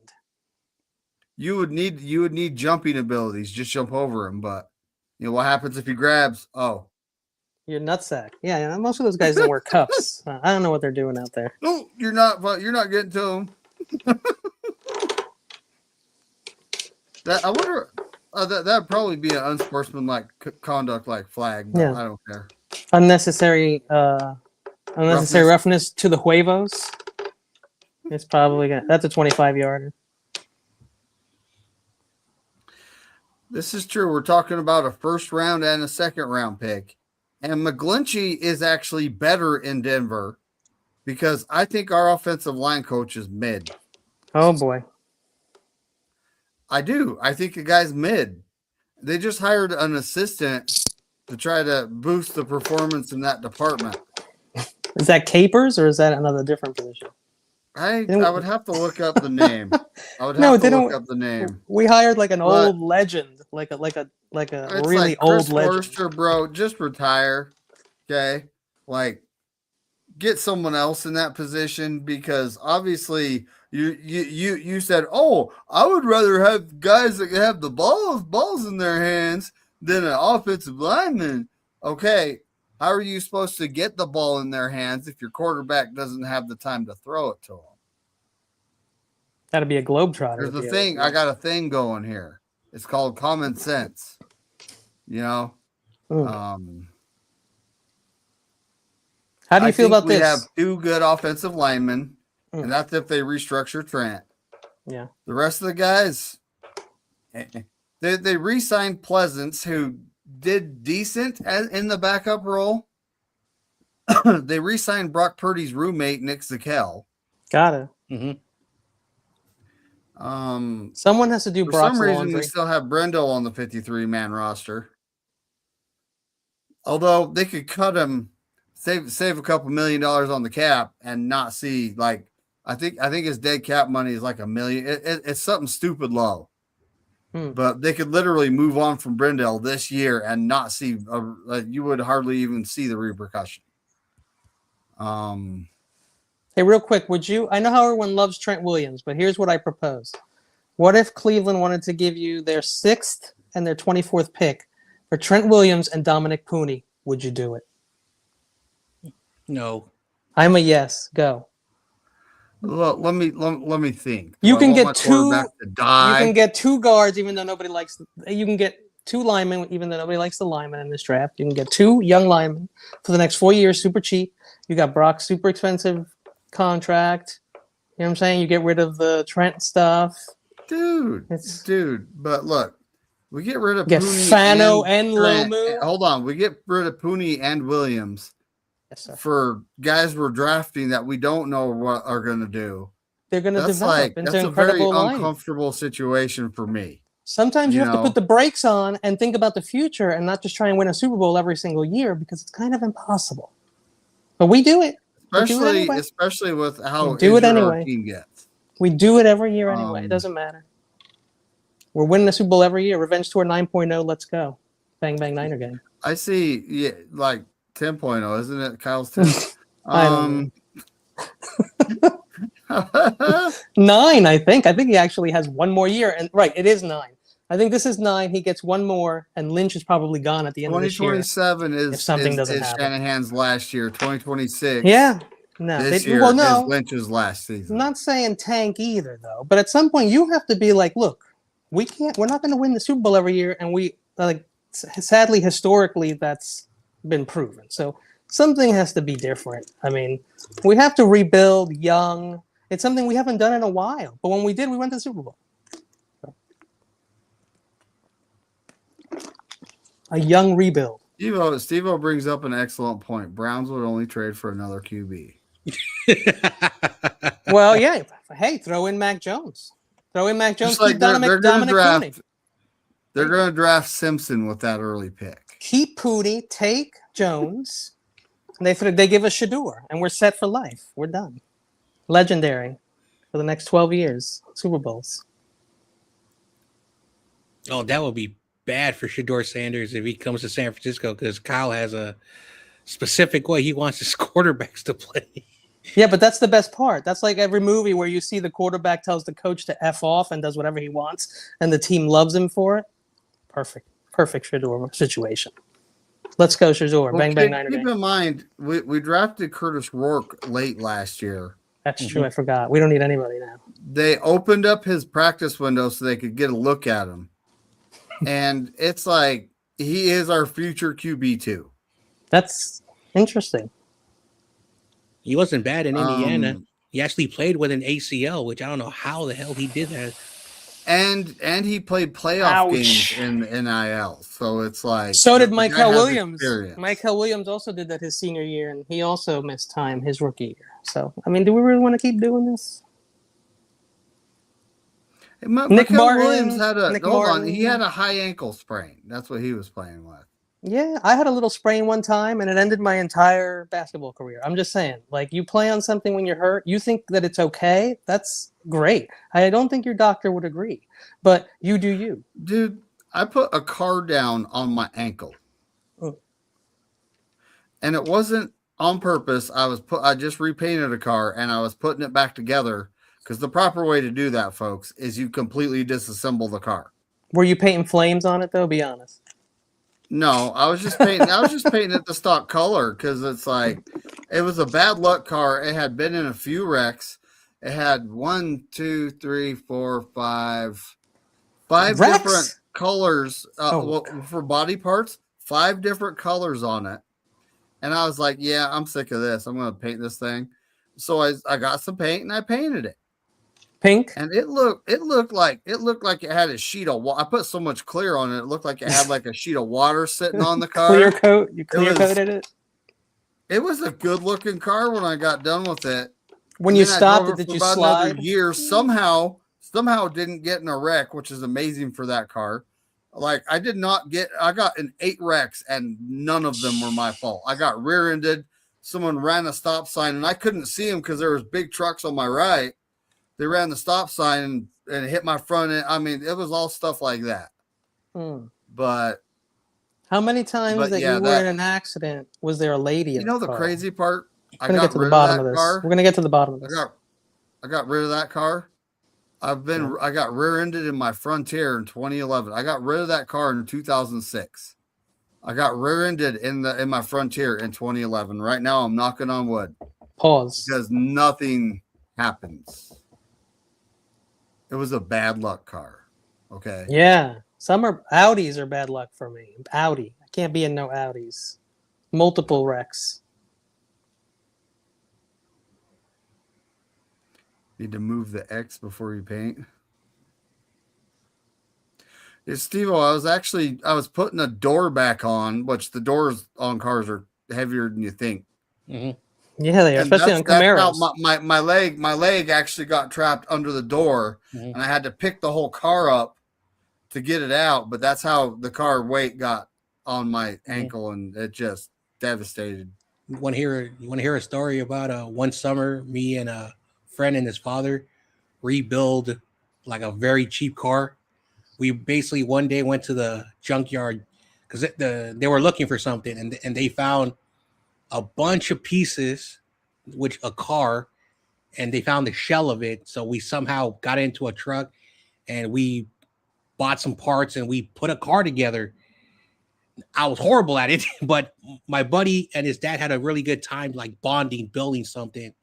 You would need jumping abilities. Just jump over him. But what happens if he grabs? Oh, you're nutsack. Yeah, most of those guys don't wear cuffs. I don't know what they're doing out there. No, you're not. But you're not getting to him. I wonder. That'd probably be an unsportsmanlike conduct, like flag. But I don't care. Unnecessary roughness to the huevos. It's probably that's a 25-yarder. This is true. We're talking about a first round and a second round pick. And McGlinchey is actually better in Denver because I think our offensive line coach is mid. Oh, boy. I do. I think the guy's mid. They just hired an assistant to try to boost the performance in that department. Is that Capers or is that another different position? I would have to look up the name. I would have to look up the name. We hired like an old legend, like a really old legend. Forrester, bro, just retire. Okay, like get someone else in that position because obviously you said, oh, I would rather have guys that have the balls in their hands than an offensive lineman. Okay. How are you supposed to get the ball in their hands if your quarterback doesn't have the time to throw it to them? That'd be a globetrotter. There's the thing. I got a thing going here. It's called common sense. How do you feel about this? We have 2 good offensive linemen, and that's if they restructure Trent. Yeah. The rest of the guys, they re-signed Pleasance, who did decent in the backup role. They re-signed Brock Purdy's roommate, Nick Zakel. Got it. Mm-hmm. Someone has to do Brock's For some reason, laundry. we still have Brendel on the 53-man roster. Although they could cut him, save a couple $1 million on the cap, and not see I think his dead cap money is like $1 million. It's something stupid low. But they could literally move on from Brendel this year and not see. You would hardly even see the repercussion. Hey, real quick, would you? I know how everyone loves Trent Williams, but here's what I propose. What if Cleveland wanted to give you their 6th and their 24th pick for Trent Williams and Dominic Pooney? Would you do it? No. I'm a yes. Go. Well, let me think. You can get 2. To die? You can get 2 guards, even though nobody likes. You can get 2 linemen, even though nobody likes the linemen in this draft. You can get 2 young linemen for the next 4 years, super cheap. You got Brock's super expensive contract. You know what I'm saying? You get rid of the Trent stuff. Dude. But look, we get rid of Pooney Fano and Trent. Lomu. Hold on. We get rid of Pooney and Williams. Yes, sir. For guys we're drafting that we don't know what are going to do. They're going to develop into that's incredible a very line. uncomfortable situation for me. Sometimes you have to put the brakes on and think about the future and not just try and win a Super Bowl every single year because it's kind of impossible. But we do it. We do it especially anyway. especially with how We do it injured our anyway. team gets. We do it every year anyway. It Um, doesn't matter. We're winning the Super Bowl every year. Revenge Tour 9.0. Let's go. Bang, bang, Niner game. I see, yeah, like 10.0, isn't it? Kyle's 10. I don't know. 9, I think. I think he actually has one more year. And right, it is 9. I think this is 9. He gets one more, and Lynch is probably gone at the end of this year. 2027 if something doesn't is happen. Shanahan's last year. 2026. Yeah. No. This year well, no. is Lynch's last season. I'm not saying tank either, though. But at some point, you have to be like, look, we're not going to win the Super Bowl every year. And we, like, sadly, historically, that's been proven. So something has to be different. I mean, we have to rebuild young. It's something we haven't done in a while. But when we did, we went to the Super Bowl. A young rebuild. Steve-O brings up an excellent point. Browns would only trade for another QB. Well, yeah. Hey, throw in Mac Jones. Throw in Mac Jones. Just like Keep they're Dominic going to Cooney. draft. They're going to draft Simpson with that early pick. Keep Pooty, take Jones. And they give us Shador, and we're set for life. We're done. Legendary for the next 12 years. Super Bowls. Oh, that would be bad for Shador Sanders if he comes to San Francisco because Kyle has a specific way he wants his quarterbacks to play. Yeah, but that's the best part. That's like every movie where you see the quarterback tells the coach to F off and does whatever he wants, and the team loves him for it. Perfect Shador situation. Let's go, Shador. Bang, bang, Niner Keep game. in mind, we drafted Curtis Rourke late last year. That's true. I forgot. We don't need anybody now. They opened up his practice window so they could get a look at him. And it's like, he is our future QB2. That's interesting. He wasn't bad in Indiana. He actually played with an ACL, which I don't know how the hell he did that. And he played playoff games in the NIL. So it's like. So did the Michael guy has Williams. experience. Michael Williams also did that his senior year, and he also missed time his rookie year. So, I mean, do we really want to keep doing this? Nick Martin, Williams had Nick hold Martin. on. He had a high ankle sprain. That's what he was playing with. Yeah, I had a little sprain one time, and it ended my entire basketball career. I'm just saying, like, you play on something when you're hurt, you think that it's okay. That's great. I don't think your doctor would agree, but you do you. Dude, I put a car down on my ankle. Oh. And it wasn't on purpose. I just repainted a car and I was putting it back together because the proper way to do that, folks, is you completely disassemble the car. Were you painting flames on it, though? Be honest. No, I was just painting. I was just painting it the stock color because it's like it was a bad luck car. It had been in a few wrecks. It had 1, 2, 3, 4, 5 Wrecks? different colors for body parts. 5 different colors on it, and I was like, "Yeah, I'm sick of this. I'm going to paint this thing." So I got some paint and I painted it. Pink? And it looked like it had a sheet of water. I put so much clear on it. It looked like it had like a sheet of water sitting on the car. Clear coat? You clear coated it? It was a good looking car when I got done with it. When you stopped it, did you slide? Years somehow didn't get in a wreck, which is amazing for that car. Like I got in 8 wrecks and none of them were my fault. I got rear-ended. Someone ran a stop sign and I couldn't see them because there was big trucks on my right. They ran the stop sign and hit my front end. I mean, it was all stuff like that. But how many times that you were in an accident was there a lady in the crazy part? We're gonna get to the bottom of this. We're gonna get to the bottom of this. I got rid of that car. I got rear-ended in my Frontier in 2011. I got rid of that car in 2006. I got rear-ended in my Frontier in 2011. Right now, I'm knocking on wood. Pause. Because nothing happens. It was a bad luck car. Okay. Yeah. Audis are bad luck for me. Audi. I can't be in no Audis. Multiple wrecks. Need to move the X before you paint. Yeah, Steve-O, I was putting a door back on, which the doors on cars are heavier than you think. Mm-hmm. Yeah, they are, especially on Camaros. My leg actually got trapped under the door, and I had to pick the whole car up to get it out. But that's how the car weight got on my ankle, and it just devastated want to hear a story about one summer me and a friend and his father rebuild like a very cheap car. We basically one day went to the junkyard because they were looking for something and they found a bunch of pieces, which a car, and they found the shell of it. So we somehow got into a truck and we bought some parts and we put a car together. I was horrible at it, but my buddy and his dad had a really good time, like bonding, building something.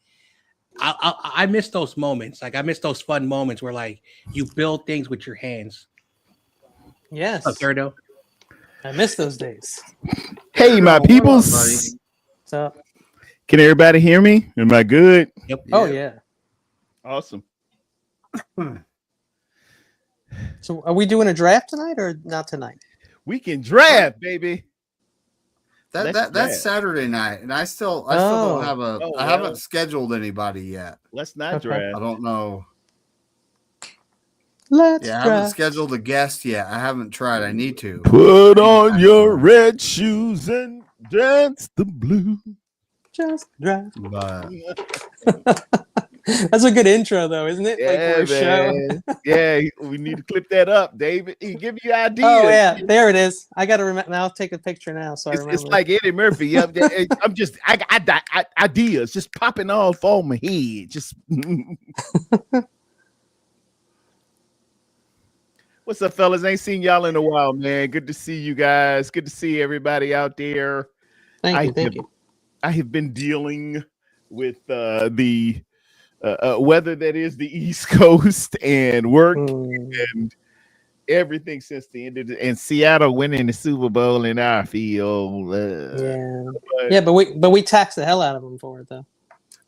I miss those moments. Like I miss those fun moments where like you build things with your hands. Yes. Gerdo. I miss those days. Hey, my What up, peoples. buddy? So, Can everybody hear me? Am I good? Yep. oh yeah. Awesome. So, are we doing a draft tonight or not tonight? We can draft, baby. That's draft. Saturday night, and I still Oh. don't have a. Oh, I well. haven't scheduled anybody yet. Let's not Okay. I draft. don't know. Let's Yeah, I haven't draft. scheduled a guest yet. I haven't tried. I need to. Put on your red shoes and dance the blues. Just draft. But That's a good intro, though, isn't it? Like for a show. man. Yeah, we need to clip that up, David. He give you ideas. Oh yeah, there it is. I got to remember. Now I'll take a picture now, so I It's, remember. it's like Eddie Murphy. Yep. I ideas just popping off on my head. Just what's up, fellas? Ain't seen y'all in a while, man. Good to see you guys. Good to see everybody out there. Thank you. I have been dealing with the weather that is the East Coast and work and everything since the end of and Seattle winning the Super Bowl in our field. But we tax the hell out of them for it, though.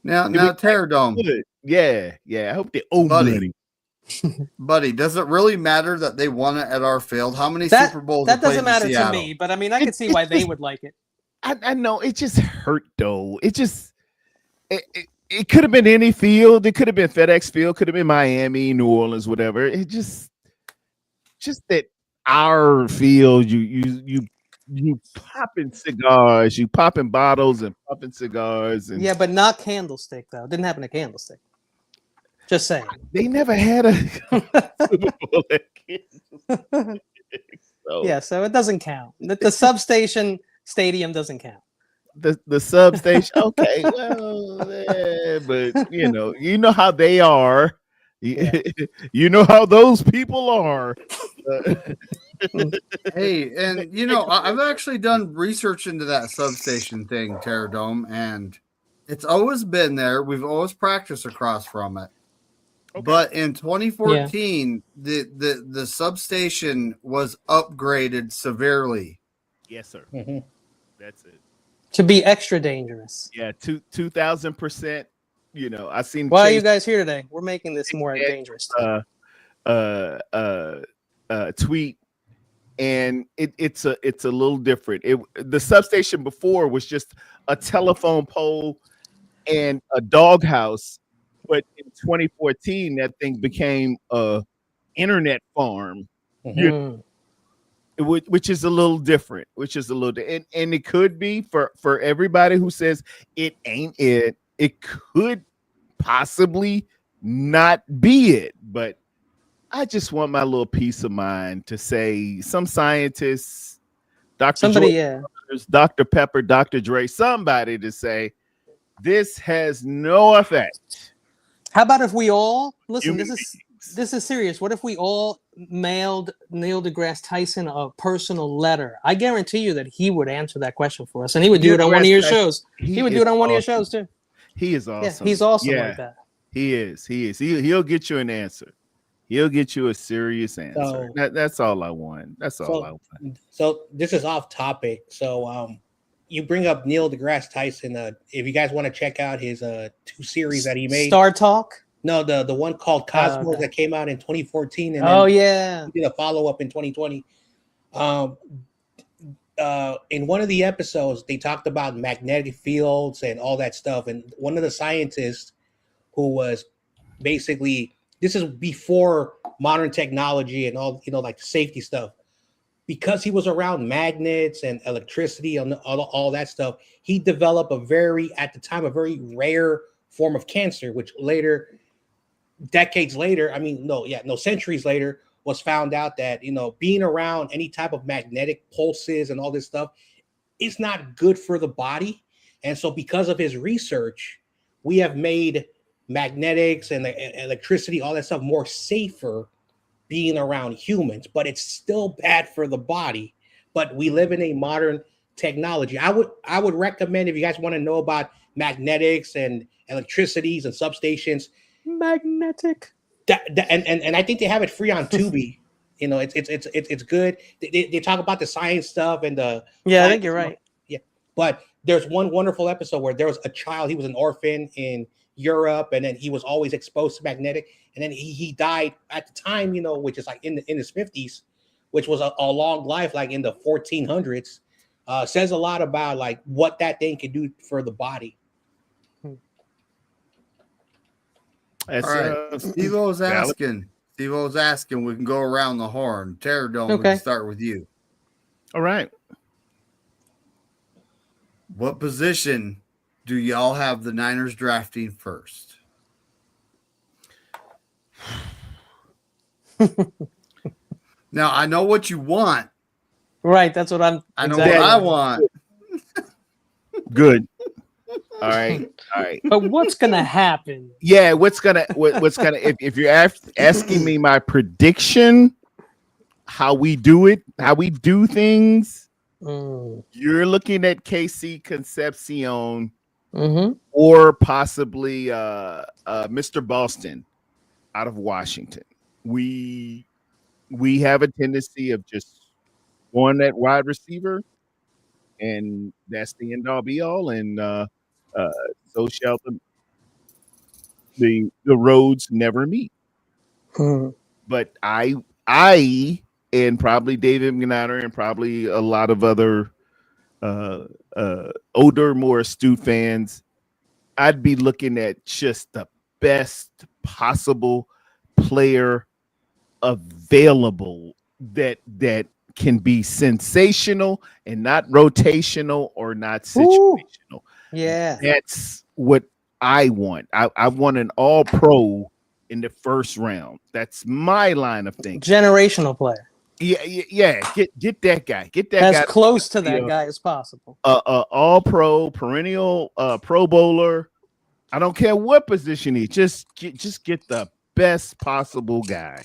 now, Terror Dome, Good. Yeah. I hope they owe money. buddy, does it really matter that they won it at our field? How many That- Super Bowls? That have played doesn't in matter to Seattle? me, but I mean, I can see why they would like it. I know it just hurt though. It just it could have been any field. It could have been FedEx Field. Could have been Miami, New Orleans, whatever. It just that our field. You popping cigars. You popping bottles and popping cigars. And Yeah, but not Candlestick though. It didn't happen at Candlestick. Just saying. they never had a Super Bowl at Kansas. So Yeah, so it doesn't count. The substation stadium doesn't count. the substation. Okay, well, but you know how they are. You know how those people are. Hey, and I've actually done research into that substation thing, Terror Dome, and it's always been there. We've always practiced across from it. Okay. But in 2014, the substation was upgraded severely. Yes, sir. Mm-hmm. That's it. To be extra dangerous. Yeah, 2,000%. I seen. Why are Chase, you guys here today? We're making this more dangerous. tweet, and it's a little different. The substation before was just a telephone pole and a doghouse, but in 2014 that thing became a internet farm. Mm. Which is a little different, and it could be for everybody who says it ain't it could possibly not be it, but I just want my little peace of mind to say some scientists, Dr. Pepper, Dr. Dre, somebody to say this has no effect. How about if we all listen? Human This is serious. What if we all mailed Neil deGrasse Tyson a personal letter? I guarantee you that he would answer that question for us, and he would do it on one of your shows. He would do it on one of your shows too. He is awesome. Yeah, he's awesome like that. He is. He'll get you an answer. He'll get you a serious answer. That's all I want. That's all I want. So this is off topic. So you bring up Neil deGrasse Tyson. If you guys want to check out his 2 series that he made, Star Talk. No, the one called Cosmos that came out in 2014, and then he did a follow up in 2020. In one of the episodes, they talked about magnetic fields and all that stuff. And one of the scientists who was basically, this is before modern technology and all, like the safety stuff. because he was around magnets and electricity and all that stuff, he developed at the time, a very rare form of cancer, which later, centuries later, was found out that, being around any type of magnetic pulses and all this stuff is not good for the body. And so because of his research, we have made magnetics and electricity, all that stuff, more safer being around humans, but it's still bad for the body. But we live in a modern technology. I would recommend, if you guys want to know about magnetics and electricities and substations, Magnetic. and I think they have it free on Tubi. It's good. They talk about the science stuff and the Yeah, I think you're right. Yeah, but there's one wonderful episode where there was a child. He was an orphan in Europe, and then he was always exposed to magnetic, and then he died at the time, which is like in his 50s, which was a long life, like in the 1400s. Says a lot about like what that thing can do for the body. All right, Steve-O's asking. Steve-O's asking. We can go around the horn. Terror Dome. We Okay. can start with you. All right. What position do y'all have the Niners drafting first? Now, I know what you want. Right, that's what I'm. I know exactly. what I want. Good. All right. But what's gonna happen? Yeah, what's gonna if you're asking me my prediction, how we do things, you're looking at KC Concepcion or possibly Mr. Boston out of Washington. We have a tendency of just going that wide receiver, and that's the end all be all, and so shall the roads never meet. But I and probably David McNatter and probably a lot of other older, more astute fans, I'd be looking at just the best possible player available that can be sensational and not rotational or not situational. Ooh, yeah, that's what I want. I want an all-pro in the first round. That's my line of thinking. Generational player. Yeah. Get that guy. Get that as guy close to that guy as possible. All-pro, perennial Pro Bowler. I don't care what position he. Just get the best possible guy.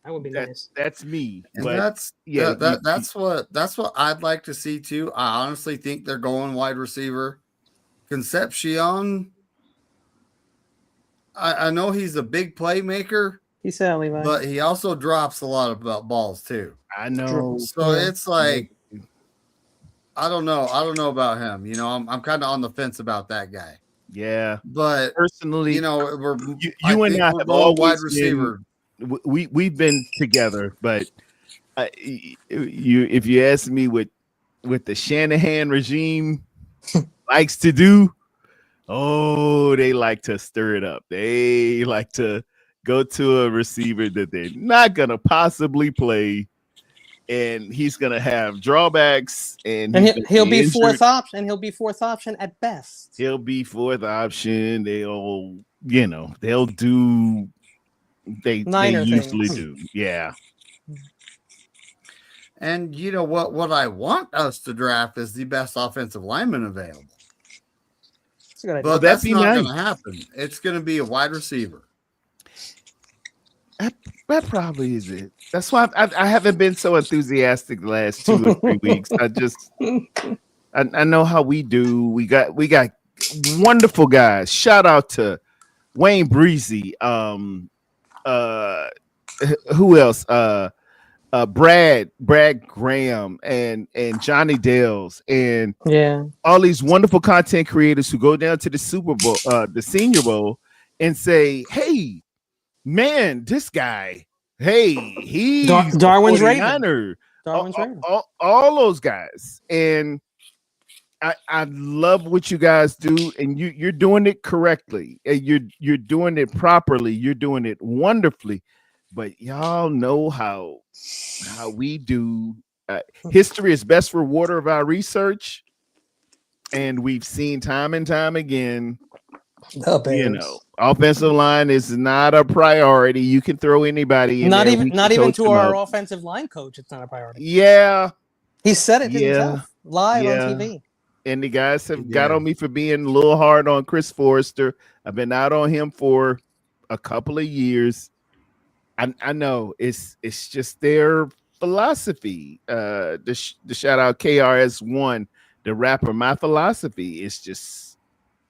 That would be nice. That's me. And but that's what I'd like to see too. I honestly think they're going wide receiver. Concepcion, I know he's a big playmaker. He's said, Levi, but he also drops a lot of balls too. I know. So it's like, I don't know about him. I'm kind of on the fence about that guy. Yeah, but personally, you and I have always wide receiver. We've been together, but if you ask me what the Shanahan regime likes to do, they like to stir it up. They like to go to a receiver that they're not gonna possibly play, and he's gonna have drawbacks, and he'll be fourth option. And he'll be fourth option at best. He'll be fourth option. They'll do. They usually do, yeah. And you know what I want us to draft is the best offensive lineman available. But that's not going to happen. It's going to be a wide receiver. That probably is it. That's why I haven't been so enthusiastic the last 2 or 3 weeks. I know how we do. We got wonderful guys. Shout out to Wayne Breezy. Who else? Brad Graham and Johnny Dales and all these wonderful content creators who go down to the Super Bowl, the Senior Bowl, and say, "Hey, man, this guy, he's Darwin's Raven. All those guys." And I love what you guys do, and you're doing it correctly. You're doing it properly. You're doing it wonderfully. But y'all know how how we do. History is best rewarder of our research, and we've seen time and time again. The Bears. Offensive line is not a priority. You can throw anybody in Not there. even to our offensive line coach. It's not a priority. Yeah, He said it himself live on yeah. TV. And the guys have got on me for being a little hard on Chris Forrester. I've been out on him for a couple of years. I know it's just their philosophy. The shout out KRS-One, the rapper. My philosophy is just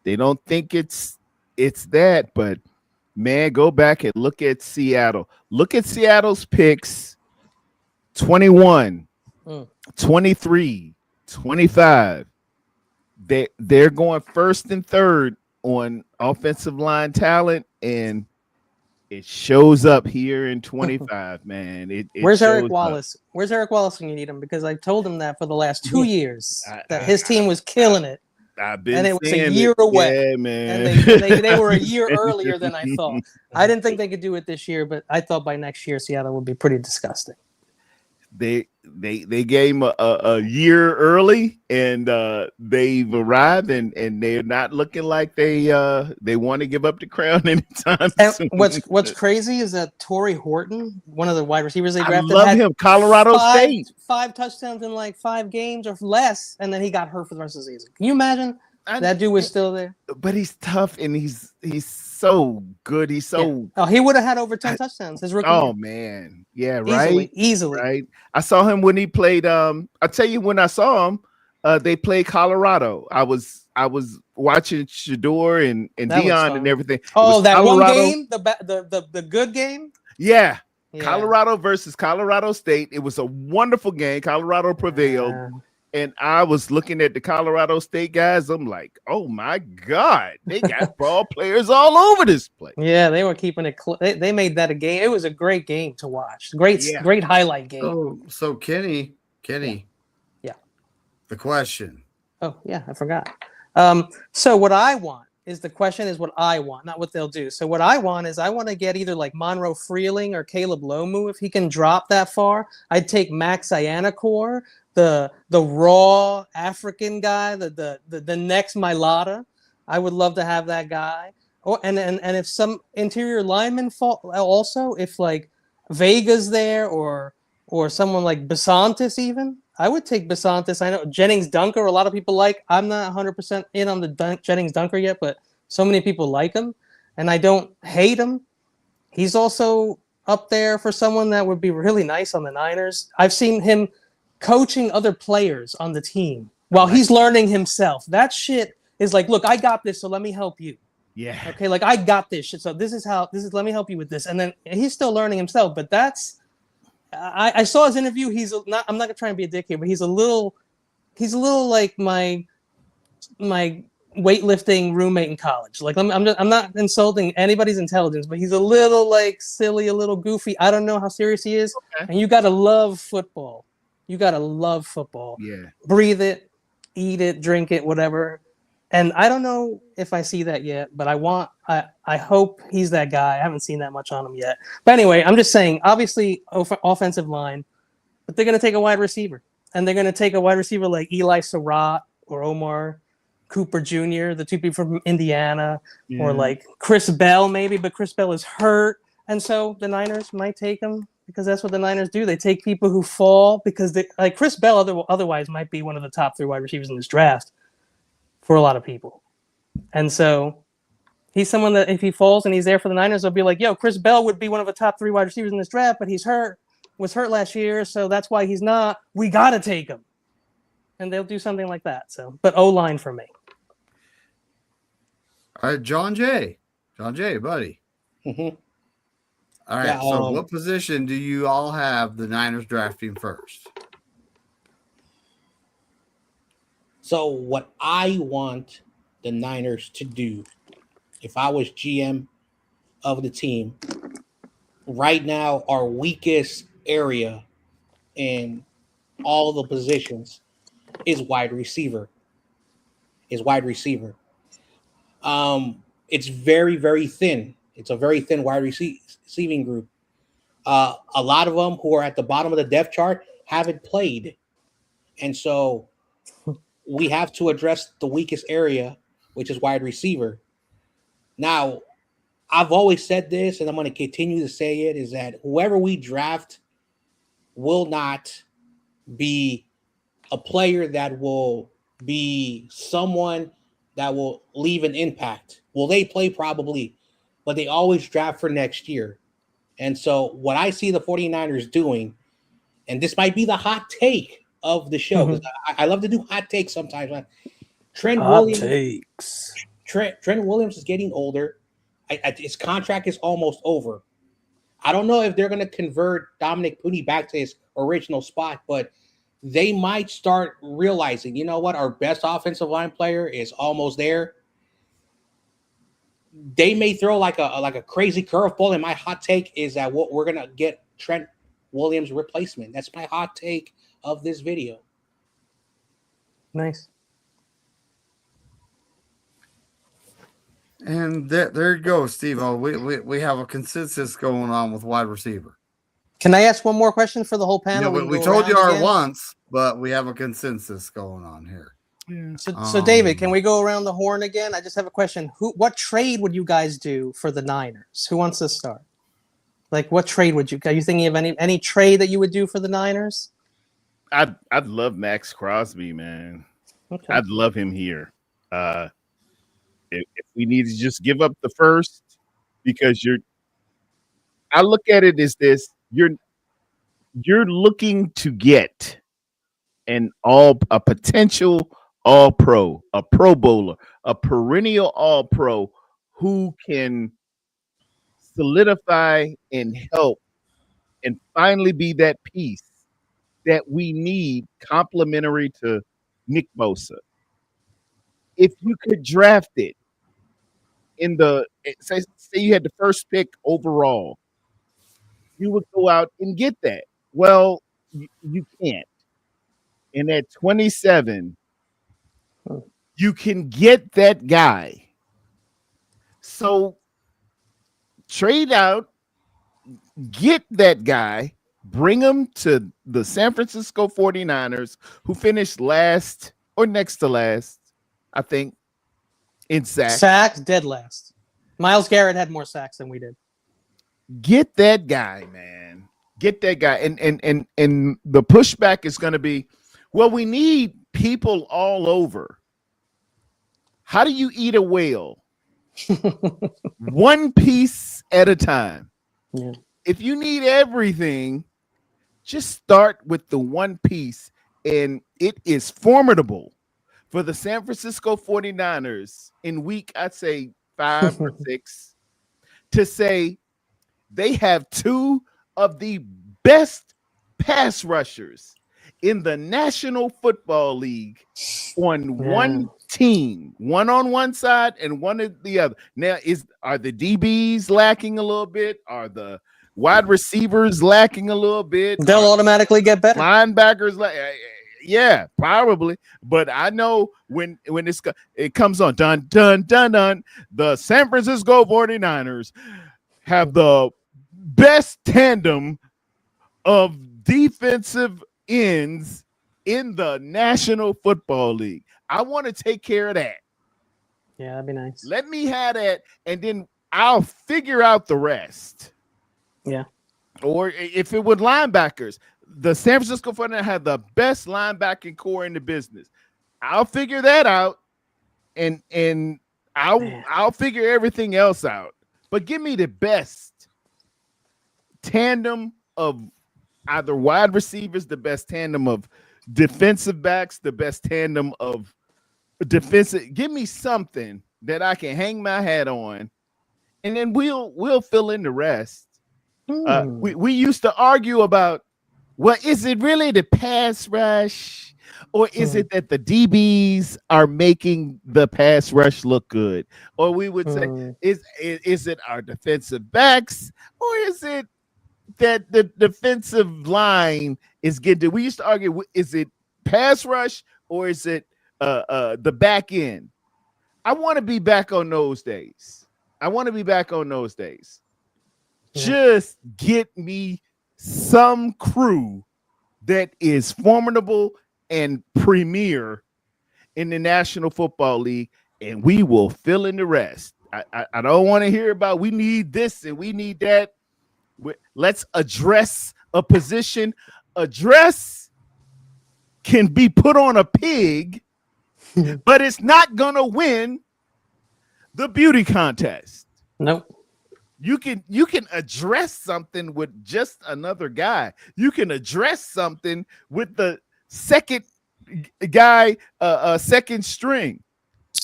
they don't think it's that, but man, go back and look at Seattle. Look at Seattle's picks: 21, 23, 25. They're going first and third on offensive line talent, and it shows up here in 25, man. Where's Eric Wallace? Where's Eric Wallace when you need him? Because I told him that for the last 2 years that his team was killing it. I've been and it was a year away. Yeah, man. And they were a year earlier than I thought. I didn't think they could do it this year, but I thought by next year Seattle would be pretty disgusting. They gave him a year early, and they've arrived, and they're not looking like they want to give up the crown anytime soon. What's crazy is that Torrey Horton, one of the wide receivers they drafted, I love him. Colorado State, 5 touchdowns in like 5 games or less, and then he got hurt for the rest of the season. Can you imagine? That dude was still there. But he's tough, and he's so good. He's so. Yeah. Oh, he would have had over 10 touchdowns his rookie year. Man, yeah, right, easily. Right. I saw him when he played. I tell you, when I saw him, they played Colorado. I was watching Shador and Dion and everything. Oh, that Colorado. One game, the good game. Yeah. Colorado versus Colorado State. It was a wonderful game. Colorado prevailed. And I was looking at the Colorado State guys. I'm like, oh my God, they got ball players all over this place. Yeah, they were keeping it. They made that a game. It was a great game to watch. Great highlight game. So Kenny. Yeah. The question. Oh yeah, I forgot. So what I want is what I want, not what they'll do. So what I want is I want to get either like Monroe Freeling or Caleb Lomu if he can drop that far. I'd take Max Ianacor, the raw African guy, the next Mailata. I would love to have that guy. Oh, and if some interior linemen fall also, if like Vega's there or someone like Besantis even, I would take Besantis. I know Jennings Dunker, a lot of people like. I'm not 100% in on the Jennings Dunker yet, but so many people like him, and I don't hate him. He's also up there for someone that would be really nice on the Niners. I've seen him coaching other players on the team while he's learning himself. That shit is like, look, I got this, so let me help you. Yeah. Okay, like I got this shit, so let me help you with this. And then he's still learning himself, but that's I saw his interview. I'm not gonna try and be a dick here, but he's a little like my weightlifting roommate in college. Like I'm not insulting anybody's intelligence, but he's a little like silly, a little goofy. I don't know how serious he is. Okay. And you gotta love football. Yeah. Breathe it, eat it, drink it, whatever. And I don't know if I see that yet, but I hope he's that guy. I haven't seen that much on him yet. But anyway, I'm just saying, obviously, offensive line, but they're going to take a wide receiver. And they're going to take a wide receiver like Eli Surratt or Omar Cooper Jr., the two people from Indiana, or like Chris Bell maybe, but Chris Bell is hurt. And so the Niners might take him because that's what the Niners do. They take people who fall because like Chris Bell otherwise might be one of the top 3 wide receivers in this draft for a lot of people. And so he's someone that if he falls and he's there for the Niners, they'll be like, yo, Chris Bell would be one of the top 3 wide receivers in this draft, but was hurt last year, so that's why he's not. We got to take him. And they'll do something like that. So, but O-line for me. All right, John Jay, buddy. Mm-hmm. All right, so what position do you all have the Niners drafting first? So what I want the Niners to do, if I was GM of the team, right now our weakest area in all the positions is wide receiver. It's very, very thin. It's a very thin wide receiving group. A lot of them who are at the bottom of the depth chart haven't played, and so we have to address the weakest area, which is wide receiver. Now, I've always said this, and I'm going to continue to say it: is that whoever we draft will not be a player that will be someone that will leave an impact. Will they play? Probably, but they always draft for next year. And so what I see the 49ers doing, and this might be the hot take of the show, because I love to do hot takes sometimes. Trent Williams is getting older. His contract is almost over. I don't know if they're going to convert Dominic Puni back to his original spot, but they might start realizing, you know what, our best offensive line player is almost there. They may throw like a crazy curveball, and my hot take is that what we're gonna get Trent Williams replacement. That's my hot take of this video. Nice. And there you go, Steve. We have a consensus going on with wide receiver. Can I ask one more question for the whole Yeah, panel? we told you our once, but we have a consensus going on here. Yeah. So David, can we go around the horn again? I just have a question. What trade would you guys do for the Niners? Who wants to start? Like, what trade would you? Are you thinking of any trade that you would do for the Niners? I'd love Max Crosby, man. Okay. I'd love him here. If we need to just give up the first, because I look at it as this: you're looking to get a potential All-Pro, a Pro Bowler, a perennial All-Pro who can solidify and help and finally be that piece that we need complementary to Nick Bosa. If you could draft it in say you had the first pick overall, you would go out and get that. Well, you can't. And at 27, you can get that guy. So trade out, get that guy, bring him to the San Francisco 49ers, who finished last or next to last, I think, in sacks. Sacks, dead last. Myles Garrett had more sacks than we did. Get that guy, man. Get that guy. And the pushback is going to be, well, we need people all over. How do you eat a whale? One piece at a time. Yeah. If you need everything, just start with the one piece. And it is formidable for the San Francisco 49ers in week, I'd say 5 or 6, to say they have two of the best pass rushers in the National Football League on one team, one on one side and one on the other. Now, are the DBs lacking a little bit? Are the wide receivers lacking a little bit? They'll automatically get better. Linebackers, yeah, probably. But I know when it comes on, dun, dun, dun, dun, the San Francisco 49ers have the best tandem of defensive ends in the National Football League. I want to take care of that. Yeah, that'd be nice. Let me have that, and then I'll figure out the rest. Yeah. Or if it would linebackers, the San Francisco 49ers have the best linebacking core in the business. I'll figure that out, and I'll figure everything else out. But give me the best tandem of either wide receivers, the best tandem of defensive backs, the best tandem of defensive. Give me something that I can hang my hat on, and then we'll fill in the rest. We used to argue about, well, is it really the pass rush, or is it that the DBs are making the pass rush look good? Or we would say, is it our defensive backs, or is it that the defensive line is getting? We used to argue, is it pass rush or is it the back end? I want to be back on those days. Just get me some crew that is formidable and premier in the National Football League, and we will fill in the rest. I don't want to hear about we need this and we need that. Let's address a position. A dress can be put on a pig, but it's not going to win the beauty contest. Nope. You can address something with just another guy. You can address something with the second guy, second string.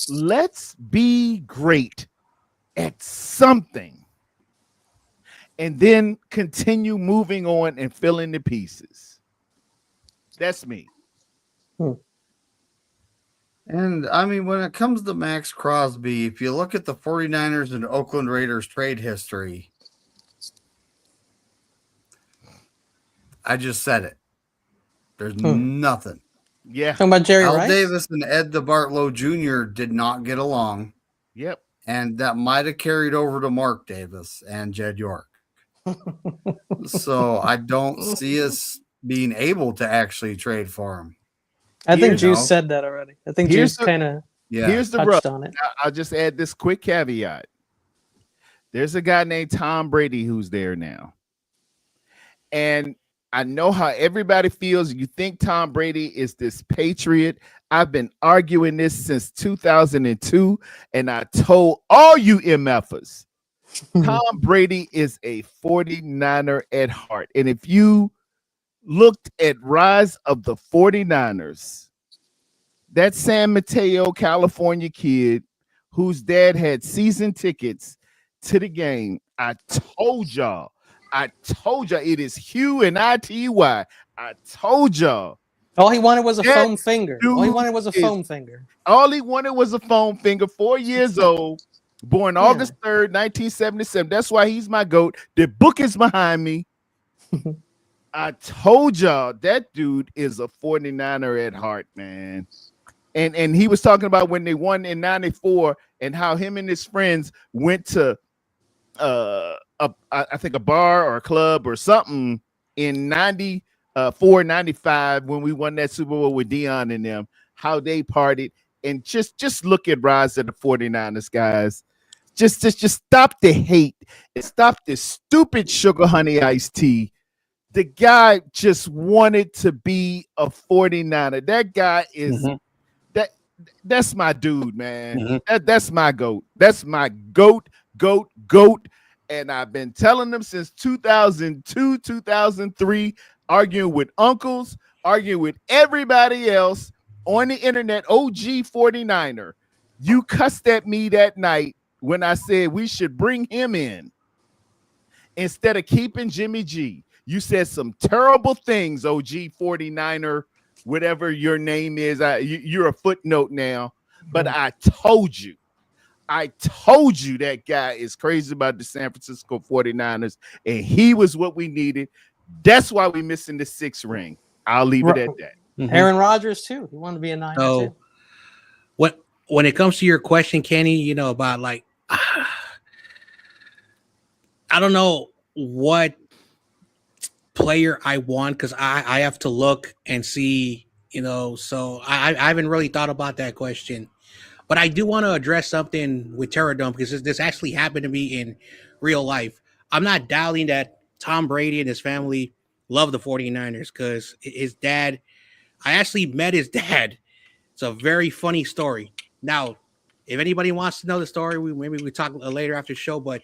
Let's be great at something, and then continue moving on and filling the pieces. That's me. And I mean, when it comes to Max Crosby, if you look at the 49ers and Oakland Raiders trade history, I just said it. There's nothing. Yeah. Talking about Jerry Al Rice? Davis and Ed DeBartolo Jr. did not get along. Yep. And that might have carried over to Mark Davis and Jed York. So I don't see us being able to actually trade for him. I think You know. Juice said that already. I think Here's Juice the- kind of Yeah. Here's the touched rub. on it. I'll just add this quick caveat. There's a guy named Tom Brady who's there now. And I know how everybody feels. You think Tom Brady is this patriot. I've been arguing this since 2002, and I told all you MFers, Tom Brady is a 49er at heart. And if you looked at Rise of the 49ers, that San Mateo, California kid whose dad had season tickets to the game, I told y'all it is Hugh and ITY. I told y'all. All he wanted was a That foam finger. All he dude wanted was a is- foam finger. All he wanted was a foam finger, 4 years old, born August 3rd, 1977. That's why he's my GOAT. The book is behind me. I told y'all that dude is a 49er at heart, man. And he was talking about when they won in 94 and how him and his friends went to I think a bar or a club or something in 94, 95 when we won that Super Bowl with Dion and them, how they partied. And just look at Rise of the 49ers, guys. Just stop the hate and stop this stupid sugar honey iced tea. The guy just wanted to be a 49er. That guy is that's my dude, man. That's my GOAT. That's my GOAT. And I've been telling them since 2002, 2003, arguing with uncles, arguing with everybody else on the internet, OG 49er. You cussed at me that night when I said we should bring him in instead of keeping Jimmy G. You said some terrible things, OG 49er, whatever your name is. You're a footnote now, but I told you that guy is crazy about the San Francisco 49ers, and he was what we needed. That's why we're missing the 6th ring. I'll leave it at that. Aaron Rodgers too. He wanted to be a Niner too. When it comes to your question, Kenny, about like, I don't know what player I want because I have to look and see, so I haven't really thought about that question. But I do want to address something with Terradome because this actually happened to me in real life. I'm not doubting that Tom Brady and his family love the 49ers because his dad, I actually met his dad. It's a very funny story. Now, if anybody wants to know the story, maybe we talk later after the show, but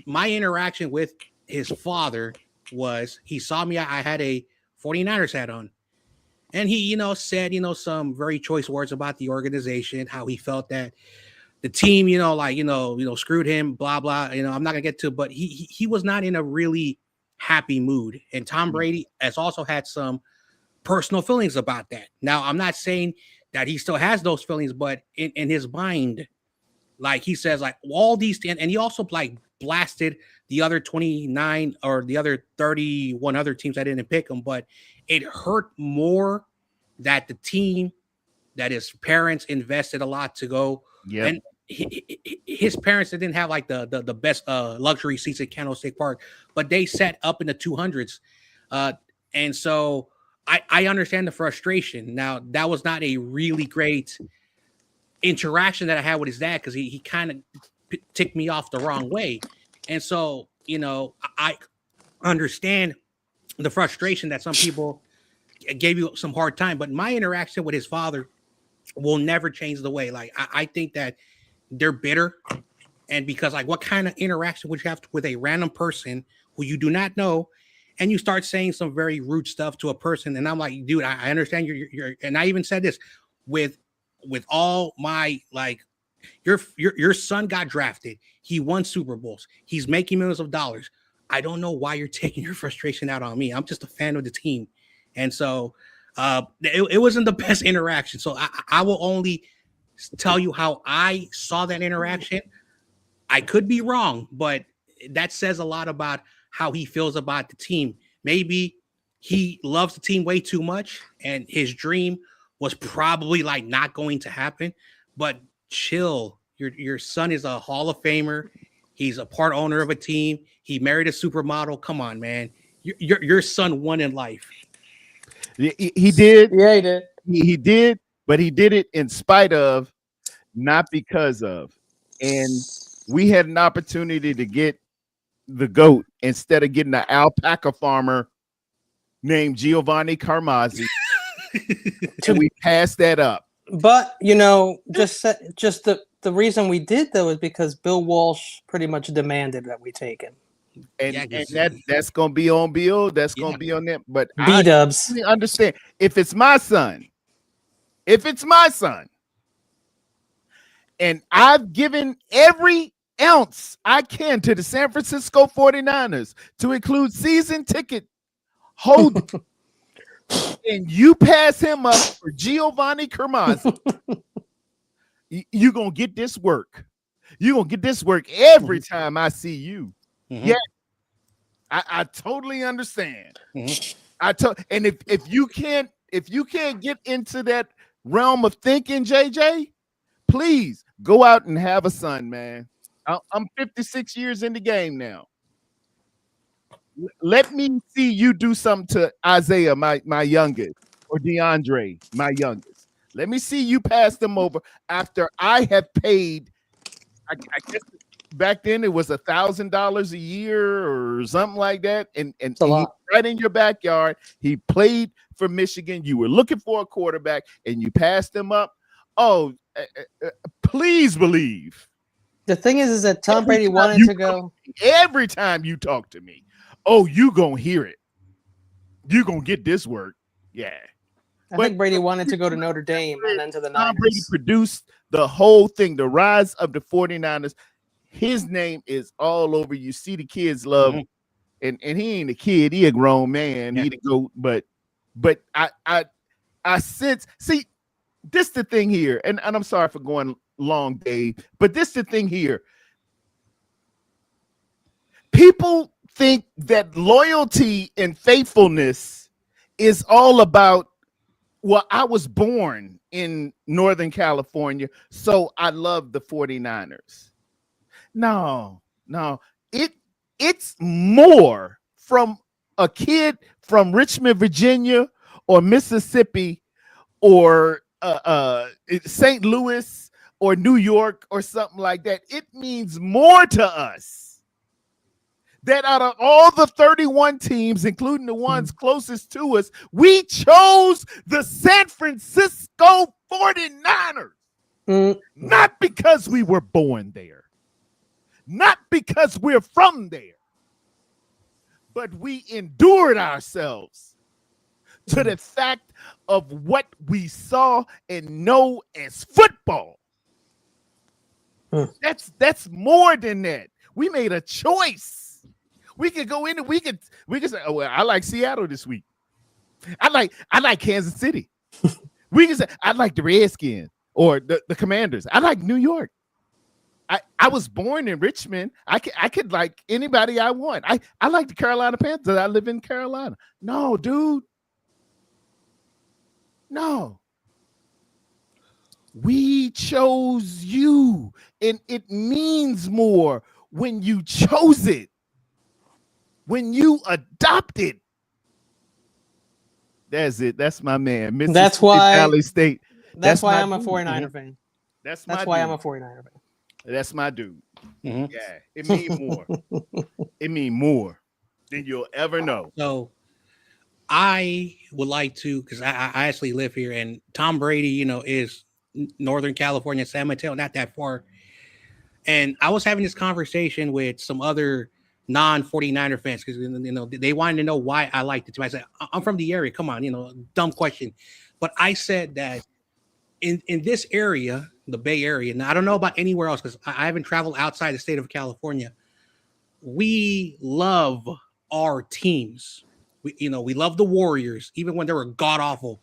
my interaction with his father was he saw me, I had a 49ers hat on. And he, said, some very choice words about the organization, how he felt that the team, screwed him, blah, blah. I'm not going to get to it, but he was not in a really happy mood. And Tom Brady has also had some personal feelings about that. Now, I'm not saying that he still has those feelings, but in his mind, like he says, like all these, and he also like blasted the other 29 or the other 31 other teams. I didn't pick them, but it hurt more that the team that his parents invested a lot to go. Yep. his parents didn't have like the best luxury seats at Candlestick Park, but they sat up in the 200s, and so I understand the frustration. Now that was not a really great interaction that I had with his dad because he kind of ticked me off the wrong way, and so I understand the frustration that some people gave you some hard time, but my interaction with his father will never change the way. Like I think that they're bitter, and because like what kind of interaction would you have with a random person who you do not know, and you start saying some very rude stuff to a person? And I'm like, dude, I understand you're and I even said this with all my like, your son got drafted, he won Super Bowls, he's making millions of dollars. I don't know why you're taking your frustration out on me. I'm just a fan of the team. And so it wasn't the best interaction. So I will only tell you how I saw that interaction. I could be wrong, but that says a lot about how he feels about the team. Maybe he loves the team way too much, and his dream was probably like not going to happen. But chill. Your son is a Hall of Famer. He's a part owner of a team. He married a supermodel. Come on, man. Your son won in life. He did. Yeah, he did. He did, but he did it in spite of, not because of. And we had an opportunity to get the GOAT instead of getting an alpaca farmer named Giovanni Carmazzi. And we passed that up. But just the reason we did though is because Bill Walsh pretty much demanded that we take him. And that's gonna be on Bill. That's gonna be on them. But B-dubs. I understand if it's my son, and I've given every ounce I can to the San Francisco 49ers to include season ticket holders, and you pass him up for Giovanni Carmazzi, you're gonna get this work. You're gonna get this work every time I see you. Mm-hmm. Yeah, I totally understand. Mm-hmm. And if you can't get into that realm of thinking, JJ, please go out and have a son, man. I'm 56 years in the game now. Let me see you do something to Isaiah, my youngest, or DeAndre, my youngest. Let me see you pass them over after I have paid. I guess back then it was $1,000 a year or something like that, and right in your backyard. He played for Michigan. You were looking for a quarterback, and you passed him up. Oh, please believe. The thing is that Tom Brady wanted to go. Every time you talk to me, you gonna hear it. You gonna get this work. Yeah. I think Brady wanted to go to Notre Dame and then to the Niners. Brady produced the whole thing, the rise of the 49ers. His name is all over. You see the kids love him. And he ain't a kid, he a grown man. Yeah. He the GOAT, but I sense, see, this the thing here, and I'm sorry for going long, Dave, but this the thing here. People think that loyalty and faithfulness is all about, well, I was born in Northern California, so I love the 49ers. No, it's more from a kid from Richmond, Virginia, or Mississippi, or St. Louis, or New York, or something like that. It means more to us that out of all the 31 teams, including the ones closest to us, we chose the San Francisco 49ers. Not because we were born there, not because we're from there, but we endured ourselves to the fact of what we saw and know as football. That's more than that. We made a choice. We could go in and we could say, oh, well, I like Seattle this week. I like Kansas City. We can say, I like the Redskins or the Commanders. I like New York. I was born in Richmond. I could like anybody I want. I like the Carolina Panthers. I live in Carolina. No, dude. No. We chose you, and it means more when you chose it, when you adopt it. That's it. That's my man. Mississippi That's why. Valley State. That's why my I'm a dude. 49er fan. That's That's my why dude. I'm a 49er fan. That's my dude. Mhm. Yeah, it mean more. It mean more than you'll ever know. So I would like to, because I actually live here, and Tom Brady, is Northern California, San Mateo, not that far. And I was having this conversation with some other non-49er fans because they wanted to know why I liked the team. I said, I'm from the area. Come on, dumb question. But I said that in this area, the Bay Area, and I don't know about anywhere else because I haven't traveled outside the state of California. We love our teams. We love the Warriors, even when they were god awful.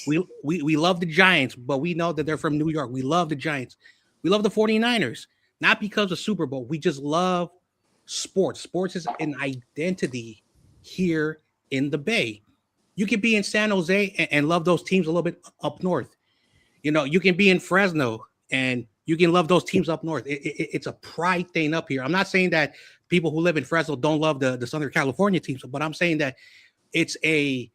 We love the Giants, but we know that they're from New York. We love the Giants. We love the 49ers, not because of Super Bowl. We just love sports. Sports is an identity here in the Bay. You can be in San Jose and love those teams a little bit up north. You can be in Fresno and you can love those teams up north. It's a pride thing up here. I'm not saying that people who live in Fresno don't love the Southern California teams, but I'm saying that it's a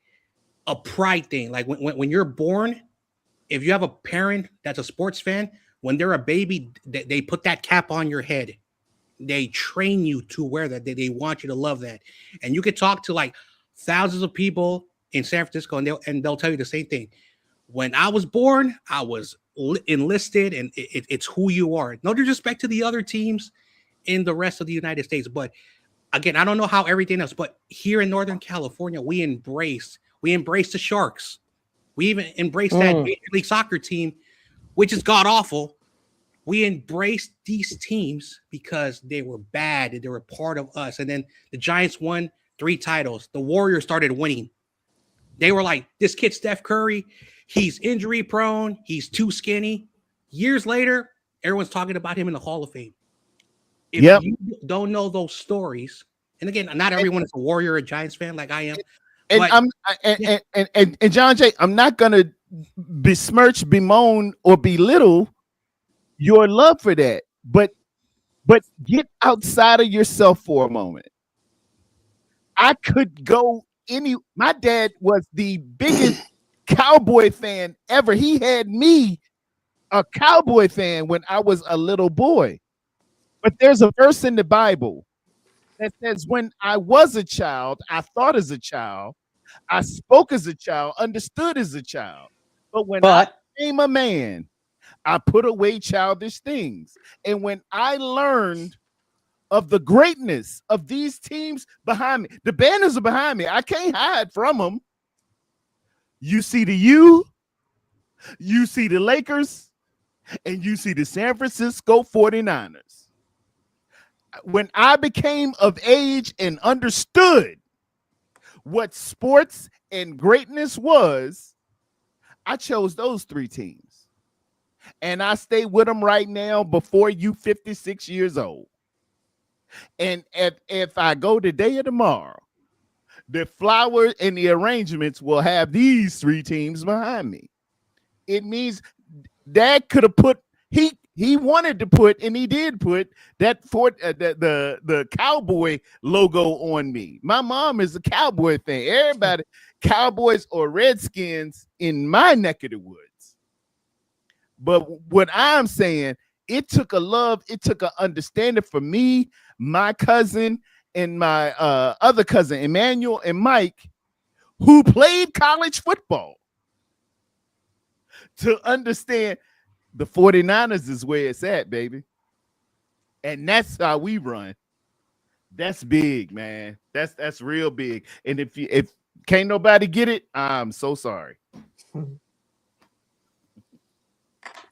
pride thing. Like when you're born, if you have a parent that's a sports fan, when they're a baby, they put that cap on your head. They train you to wear that. They want you to love that. And you could talk to like thousands of people in San Francisco, and they'll tell you the same thing. When I was born, I was enlisted, and it's who you are. No disrespect to the other teams in the rest of the United States, but again, I don't know how everything else, but here in Northern California, we embrace the Sharks. We even embrace that Major League Soccer team, which is god awful. We embraced these teams because they were bad and they were part of us. And then the Giants won 3 titles. The Warriors started winning. They were like, this kid, Steph Curry, he's injury prone. He's too skinny. Years later, everyone's talking about him in the Hall of Fame. If you don't know those stories, and again, not everyone is a Warrior or a Giants fan like I am. And John Jay, I'm not gonna besmirch, bemoan, or belittle your love for that, but get outside of yourself for a moment. I could go my dad was the biggest Cowboy fan ever. He had me a Cowboy fan when I was a little boy. But there's a verse in the Bible that says, when I was a child, I thought as a child, I spoke as a child, understood as a child. But when I became a man, I put away childish things. And when I learned of the greatness of these teams behind me, the banners are behind me. I can't hide from them. You see you see the Lakers, and you see the San Francisco 49ers. When I became of age and understood what sports and greatness was, I chose those 3 teams. And I stay with them right now before you 56 years old. And if I go today or tomorrow, the flowers and the arrangements will have these 3 teams behind me. It means Dad could have put, he wanted to put, and he did put that the Cowboy logo on me. My mom is a Cowboy fan. Everybody, Cowboys or Redskins in my neck of the woods. But what I'm saying, it took a love, it took an understanding for me, my cousin, and my other cousin, Emmanuel and Mike, who played college football, to understand the 49ers is where it's at, baby. And that's how we run. That's big, man. That's real big. And if can't nobody get it, I'm so sorry.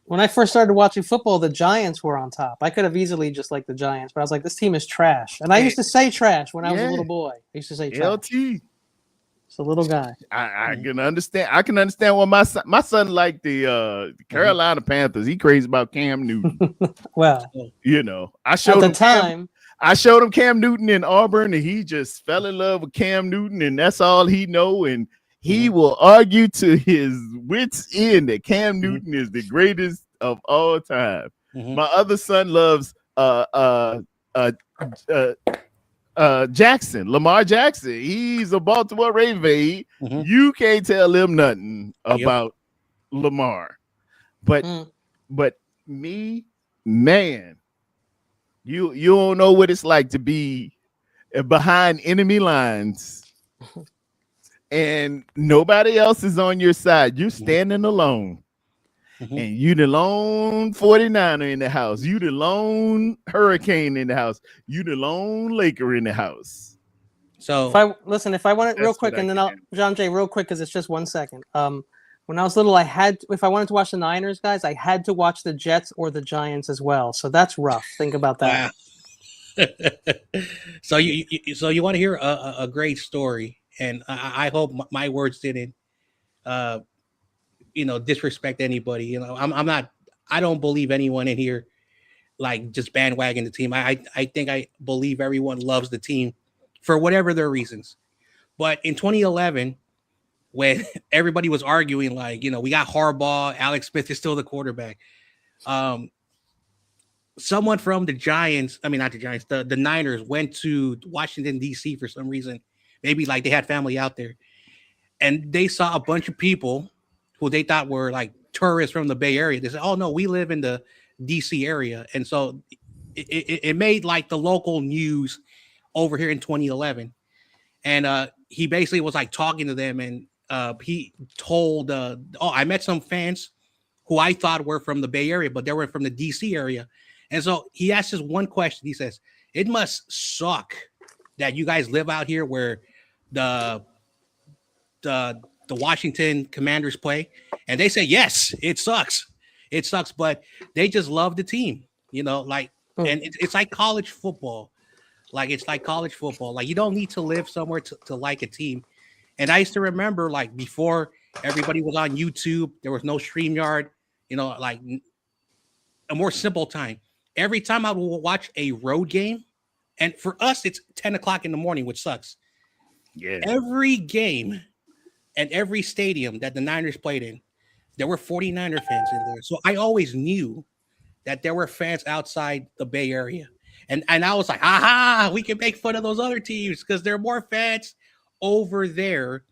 When I first started watching football, the Giants were on top. I could have easily just liked the Giants, but I was like, this team is trash. And I used to say trash when I was a little boy. I used to say trash. LT. It's a little guy. I can understand. I can understand why my son liked the Carolina Panthers. He crazy about Cam Newton. Well, I showed at him the time. I showed him Cam Newton in Auburn, and he just fell in love with Cam Newton, and that's all he know. And he will argue to his wits end that Cam Newton is the greatest of all time. Mhm. My other son loves Jackson, Lamar Jackson. He's a Baltimore Raven. Mhm. You can't tell him nothing Yep. about Lamar. But Mm. but me, man, you don't know what it's like to be behind enemy lines and nobody else is on your side. You're standing alone. Mhm. And you the lone 49er in the house. You the lone Hurricane in the house. You the lone Laker in the house. So If I want it real That's what quick, I and then can I'll John Jay real quick because it's just 1 second. When I was little, if I wanted to watch the Niners, guys, I had to watch the Jets or the Giants as well. So that's rough. Think about that. wow. So you want to hear a great story, and I hope my words didn't uh disrespect anybody. I'm not. I don't believe anyone in here like just bandwagon the team. I think I believe everyone loves the team for whatever their reasons. But in 2011, when everybody was arguing, like, we got Harbaugh, Alex Smith is still the quarterback. Um, Someone from the Giants, I mean, not the Giants, the Niners went to Washington, D.C. for some reason. Maybe like they had family out there. And they saw a bunch of people who they thought were like tourists from the Bay Area. They said, oh, no, we live in the D.C. area. And so it made like the local news over here in 2011. And he basically was like talking to them, and he told, I met some fans who I thought were from the Bay Area, but they were from the DC area. And so he asked us one question. He says, it must suck that you guys live out here where the the the Washington Commanders play. And they say, yes, it sucks. It sucks, but they just love the team, like, and it's like college football. Like, it's like college football. Like, you don't need to live somewhere to like a team. And I used to remember, like, before everybody was on YouTube, there was no StreamYard, like a more simple time. Every time I would watch a road game, and for us, it's 10 o'clock in the morning, which sucks. Yeah. Every game and every stadium that the Niners played in, there were 49er fans in there. So I always knew that there were fans outside the Bay Area. And I was like, aha, we can make fun of those other teams because there are more fans over there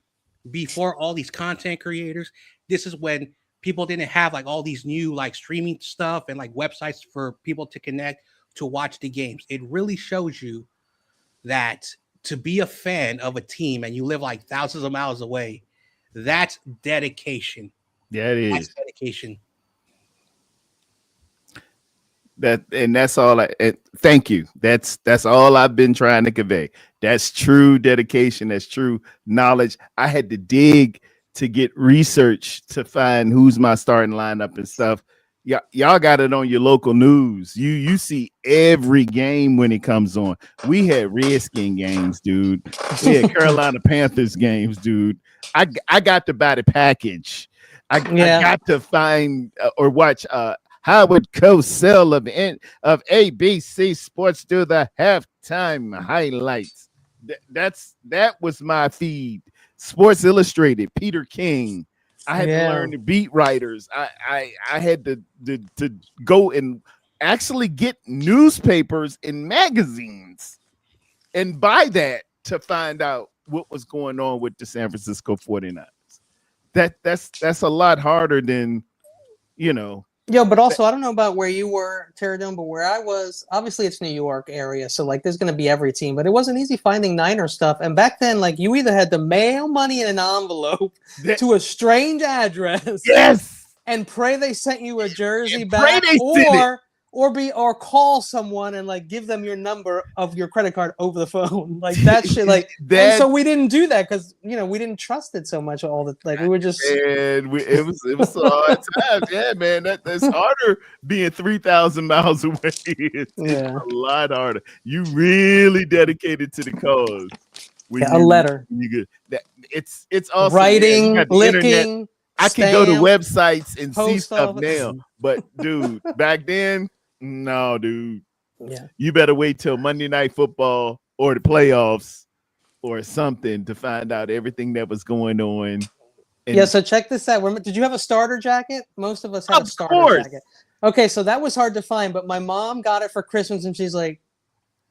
before all these content creators. This is when people didn't have like all these new like streaming stuff and like websites for people to connect to watch the games. It really shows you that to be a fan of a team and you live like thousands of miles away, that's dedication. Yeah, it is. That's dedication. That's all thank you. That's all I've been trying to convey. That's true dedication. That's true knowledge. I had to dig to get research to find who's my starting lineup and stuff. Y'all got it on your local news. You see every game when it comes on. We had Redskin games, dude. We had Carolina Panthers games, dude. I got to buy the package. I got to find or watch Howard Cosell of ABC Sports do the halftime highlights. That was my feed. Sports Illustrated, Peter King. I had to learn the beat writers. I had to go and actually get newspapers and magazines and buy that to find out what was going on with the San Francisco 49ers. That's a lot harder than, Yo, but also, I don't know about where you were, Terradome, but where I was, obviously it's New York area, so like there's going to be every team, but it wasn't easy finding Niner stuff. And back then, like you either had to mail money in an envelope to a strange address, yes, and pray they sent you a jersey and back, pray they sent it. or call someone and like give them your number of your credit card over the phone, like that shit. Like and so we didn't do that because we didn't trust it so much. We were just and it was a hard time. Yeah, man, that's harder being 3,000 miles away. It's a lot harder. You really dedicated to the cause. A letter. You get it's awesome. Writing, you licking. Internet. I can go to websites and see stuff now, but dude, back then, no, dude. Yeah, you better wait till Monday Night Football or the playoffs or something to find out everything that was going on And Yeah, so check this out. Did you have a starter jacket? Most of us had a Of starter course. jacket. Okay, so that was hard to find, but my mom got it for Christmas, and she's like,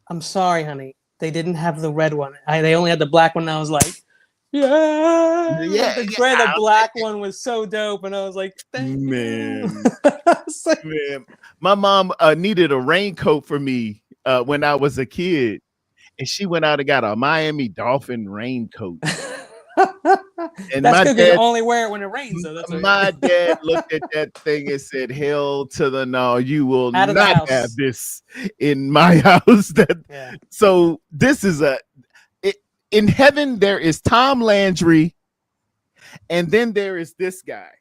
"I'm sorry, honey, they didn't have the red one. They only had the black one." And I was like, "Yeah, Yeah, the black one was so dope," and I was like, "Thank you." man, It's like- man. My mom needed a raincoat for me when I was a kid, and she went out and got a Miami Dolphin raincoat. And That's my good because you dad, only wear it when it rains, though. That's what my dad looked at that thing and said, "Hell to the no! You will Out of the not house. have this in my house." Yeah. So this is in heaven. There is Tom Landry, and then there is this guy,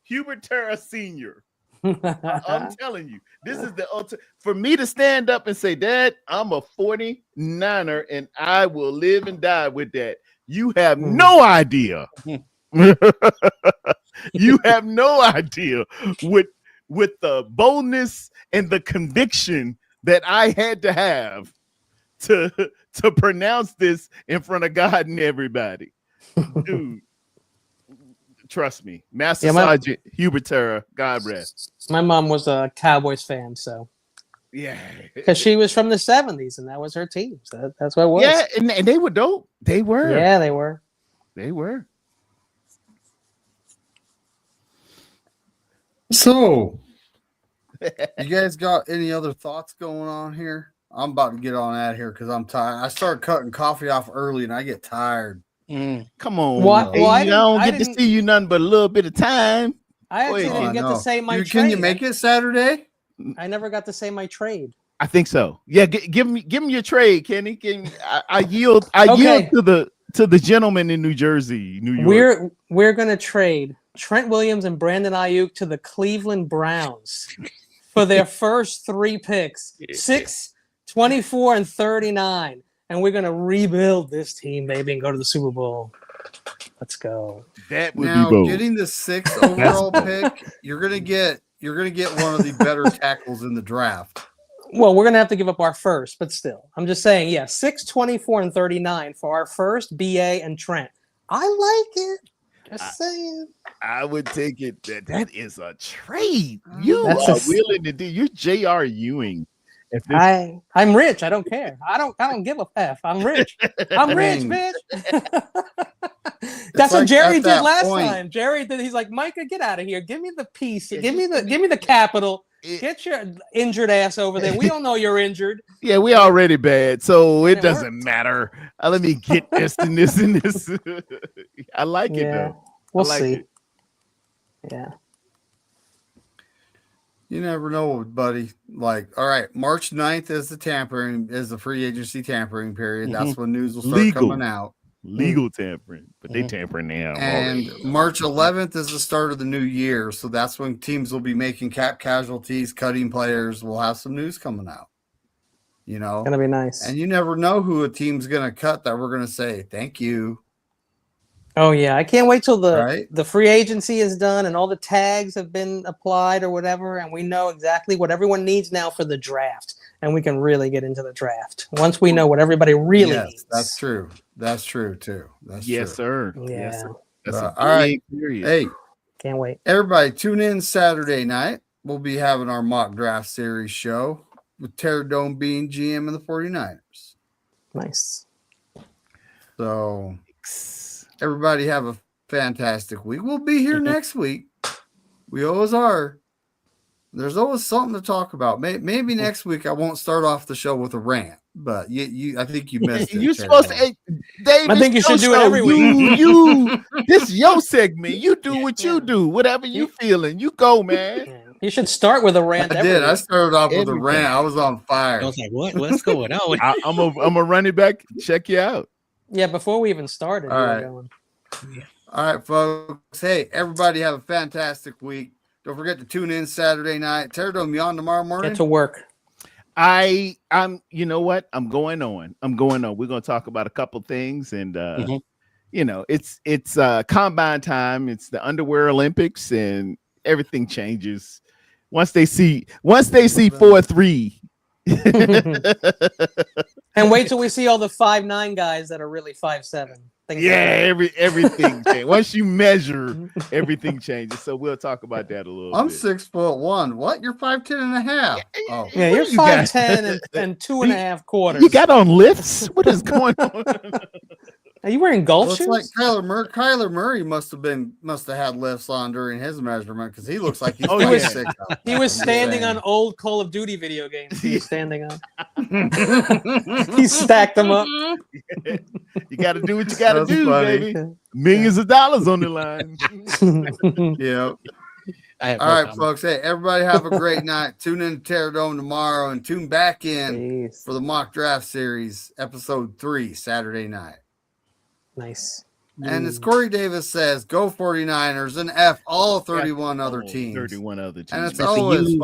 Hubert Terra Sr. I'm telling you, this is the ultimate for me to stand up and say, "Dad, I'm a 49er and I will live and die with that." You have no idea. You have no idea with the boldness and the conviction that I had to have to pronounce this in front of God and everybody. Dude. Trust me, Master Sergeant Hubert Terra, God rest. My mom was a Cowboys fan, so Yeah, because she was from the '70s and that was her team, so that's what it was. yeah, and they were dope. They were. Yeah, they were. They were. So, you guys got any other thoughts going on here? I'm about to get on out of here because I'm tired. I started cutting coffee off early and I get tired. Come on, Well, hey, I I don't didn't- get to see you nothing but a little bit of time. I actually Wait. didn't get to no. say my Can trade. you make it Saturday? I never got to say my trade. I think so. Yeah, give me your trade, Kenny. I yield. I Okay. yield to the gentleman in New Jersey, New York. We're gonna trade Trent Williams and Brandon Ayuk to the Cleveland Browns for their first 3 picks, 6, 24, and 39. And we're gonna rebuild this team, baby, and go to the Super Bowl. Let's go. That would Now, be bold. getting the 6th overall pick, you're gonna get one of the better tackles in the draft. Well, we're gonna have to give up our first, but still, I'm just saying, yeah, 6, 24, and 39 for our first, BA and Trent. I like it. Just saying. I would take it. That is a trade. You That's are willing to do. You're J.R. Ewing. If this, I'm rich. I don't care. I don't give a F. I'm rich. I'm rich, bitch. That's what like Jerry at did that last point- time. Jerry did. He's like, Micah, get out of here. Give me the piece. Give me the capital. Get your injured ass over there. We don't know you're injured. yeah, we already bad, so it it doesn't worked. matter. Let me get this and this and this. I like it Yeah, though. we'll I like see. it. Yeah. You never know, buddy. Like, all right, March 9th is the free agency tampering period. That's when news will start Legal. coming out. Legal tampering, but they tampering now. And already. March 11th is the start of the new year. So that's when teams will be making cap casualties, cutting players. We'll have some news coming out. You know, Gonna be nice. and you never know who a team's going to cut that we're going to say, thank you. Oh yeah, I can't wait till Right? the free agency is done and all the tags have been applied or whatever, and we know exactly what everyone needs now for the draft, and we can really get into the draft once we know what everybody really needs. That's true. That's true too. That's Yes, true. sir. Yeah, Yes, sir. That's a all right. big period. Hey, can't wait. everybody, tune in Saturday night. We'll be having our mock draft series show with Terradome being GM of the 49ers. Nice. So everybody have a fantastic week. We'll be here next week. We always are. There's always something to talk about. Maybe next week I won't start off the show with a rant, but I think you missed it. You're supposed to, Terradome. hey, Dave. I think you it's should your do it show. every week. You, this is your segment. You do what you Yeah. do. Whatever you feeling, you go, man. Yeah. You should start with a rant. I did. I week. started off with a Everything. rant. I was on fire. I was like, what's going on? I'm a run it back. Check you out. Yeah, before we even started. All we were right. going. All right, folks. Hey, everybody have a fantastic week. Don't forget to tune in Saturday night. Terradome, you on tomorrow morning? Get to work. I'm you know what? I'm going on. We're gonna talk about a couple things and you know, it's combine time, it's the underwear Olympics, and everything changes once they see 4-3. And wait till we see all the 5'9" guys that are really 5'7". things Yeah, like everything changes. Once you measure, everything changes. So we'll talk about that a little I'm bit. 6'1". What? You're 5'10" and a half. Oh, yeah, What you're do you got? 5'10" and 2.25 You got on lifts? What is going on? Are you wearing golf well, it's shoes? like Kyler Murray must have had lifts on during his measurement because he looks like he's Oh, 5'6". yeah. He was I'm standing saying. on old Call of Duty video games. He was standing on. He stacked them up. You got to do what you got to That's do, funny. baby. Millions of dollars on the line. Yeah. I have All no right, comment. folks. Hey, everybody have a great night. Tune in to Terror Dome tomorrow and tune back in Jeez. for the mock draft series, episode 3, Saturday night. Nice. And as Corey Davis says, go 49ers and F all 31 other Oh, teams. 31 other teams. And it's Especially always you. fucking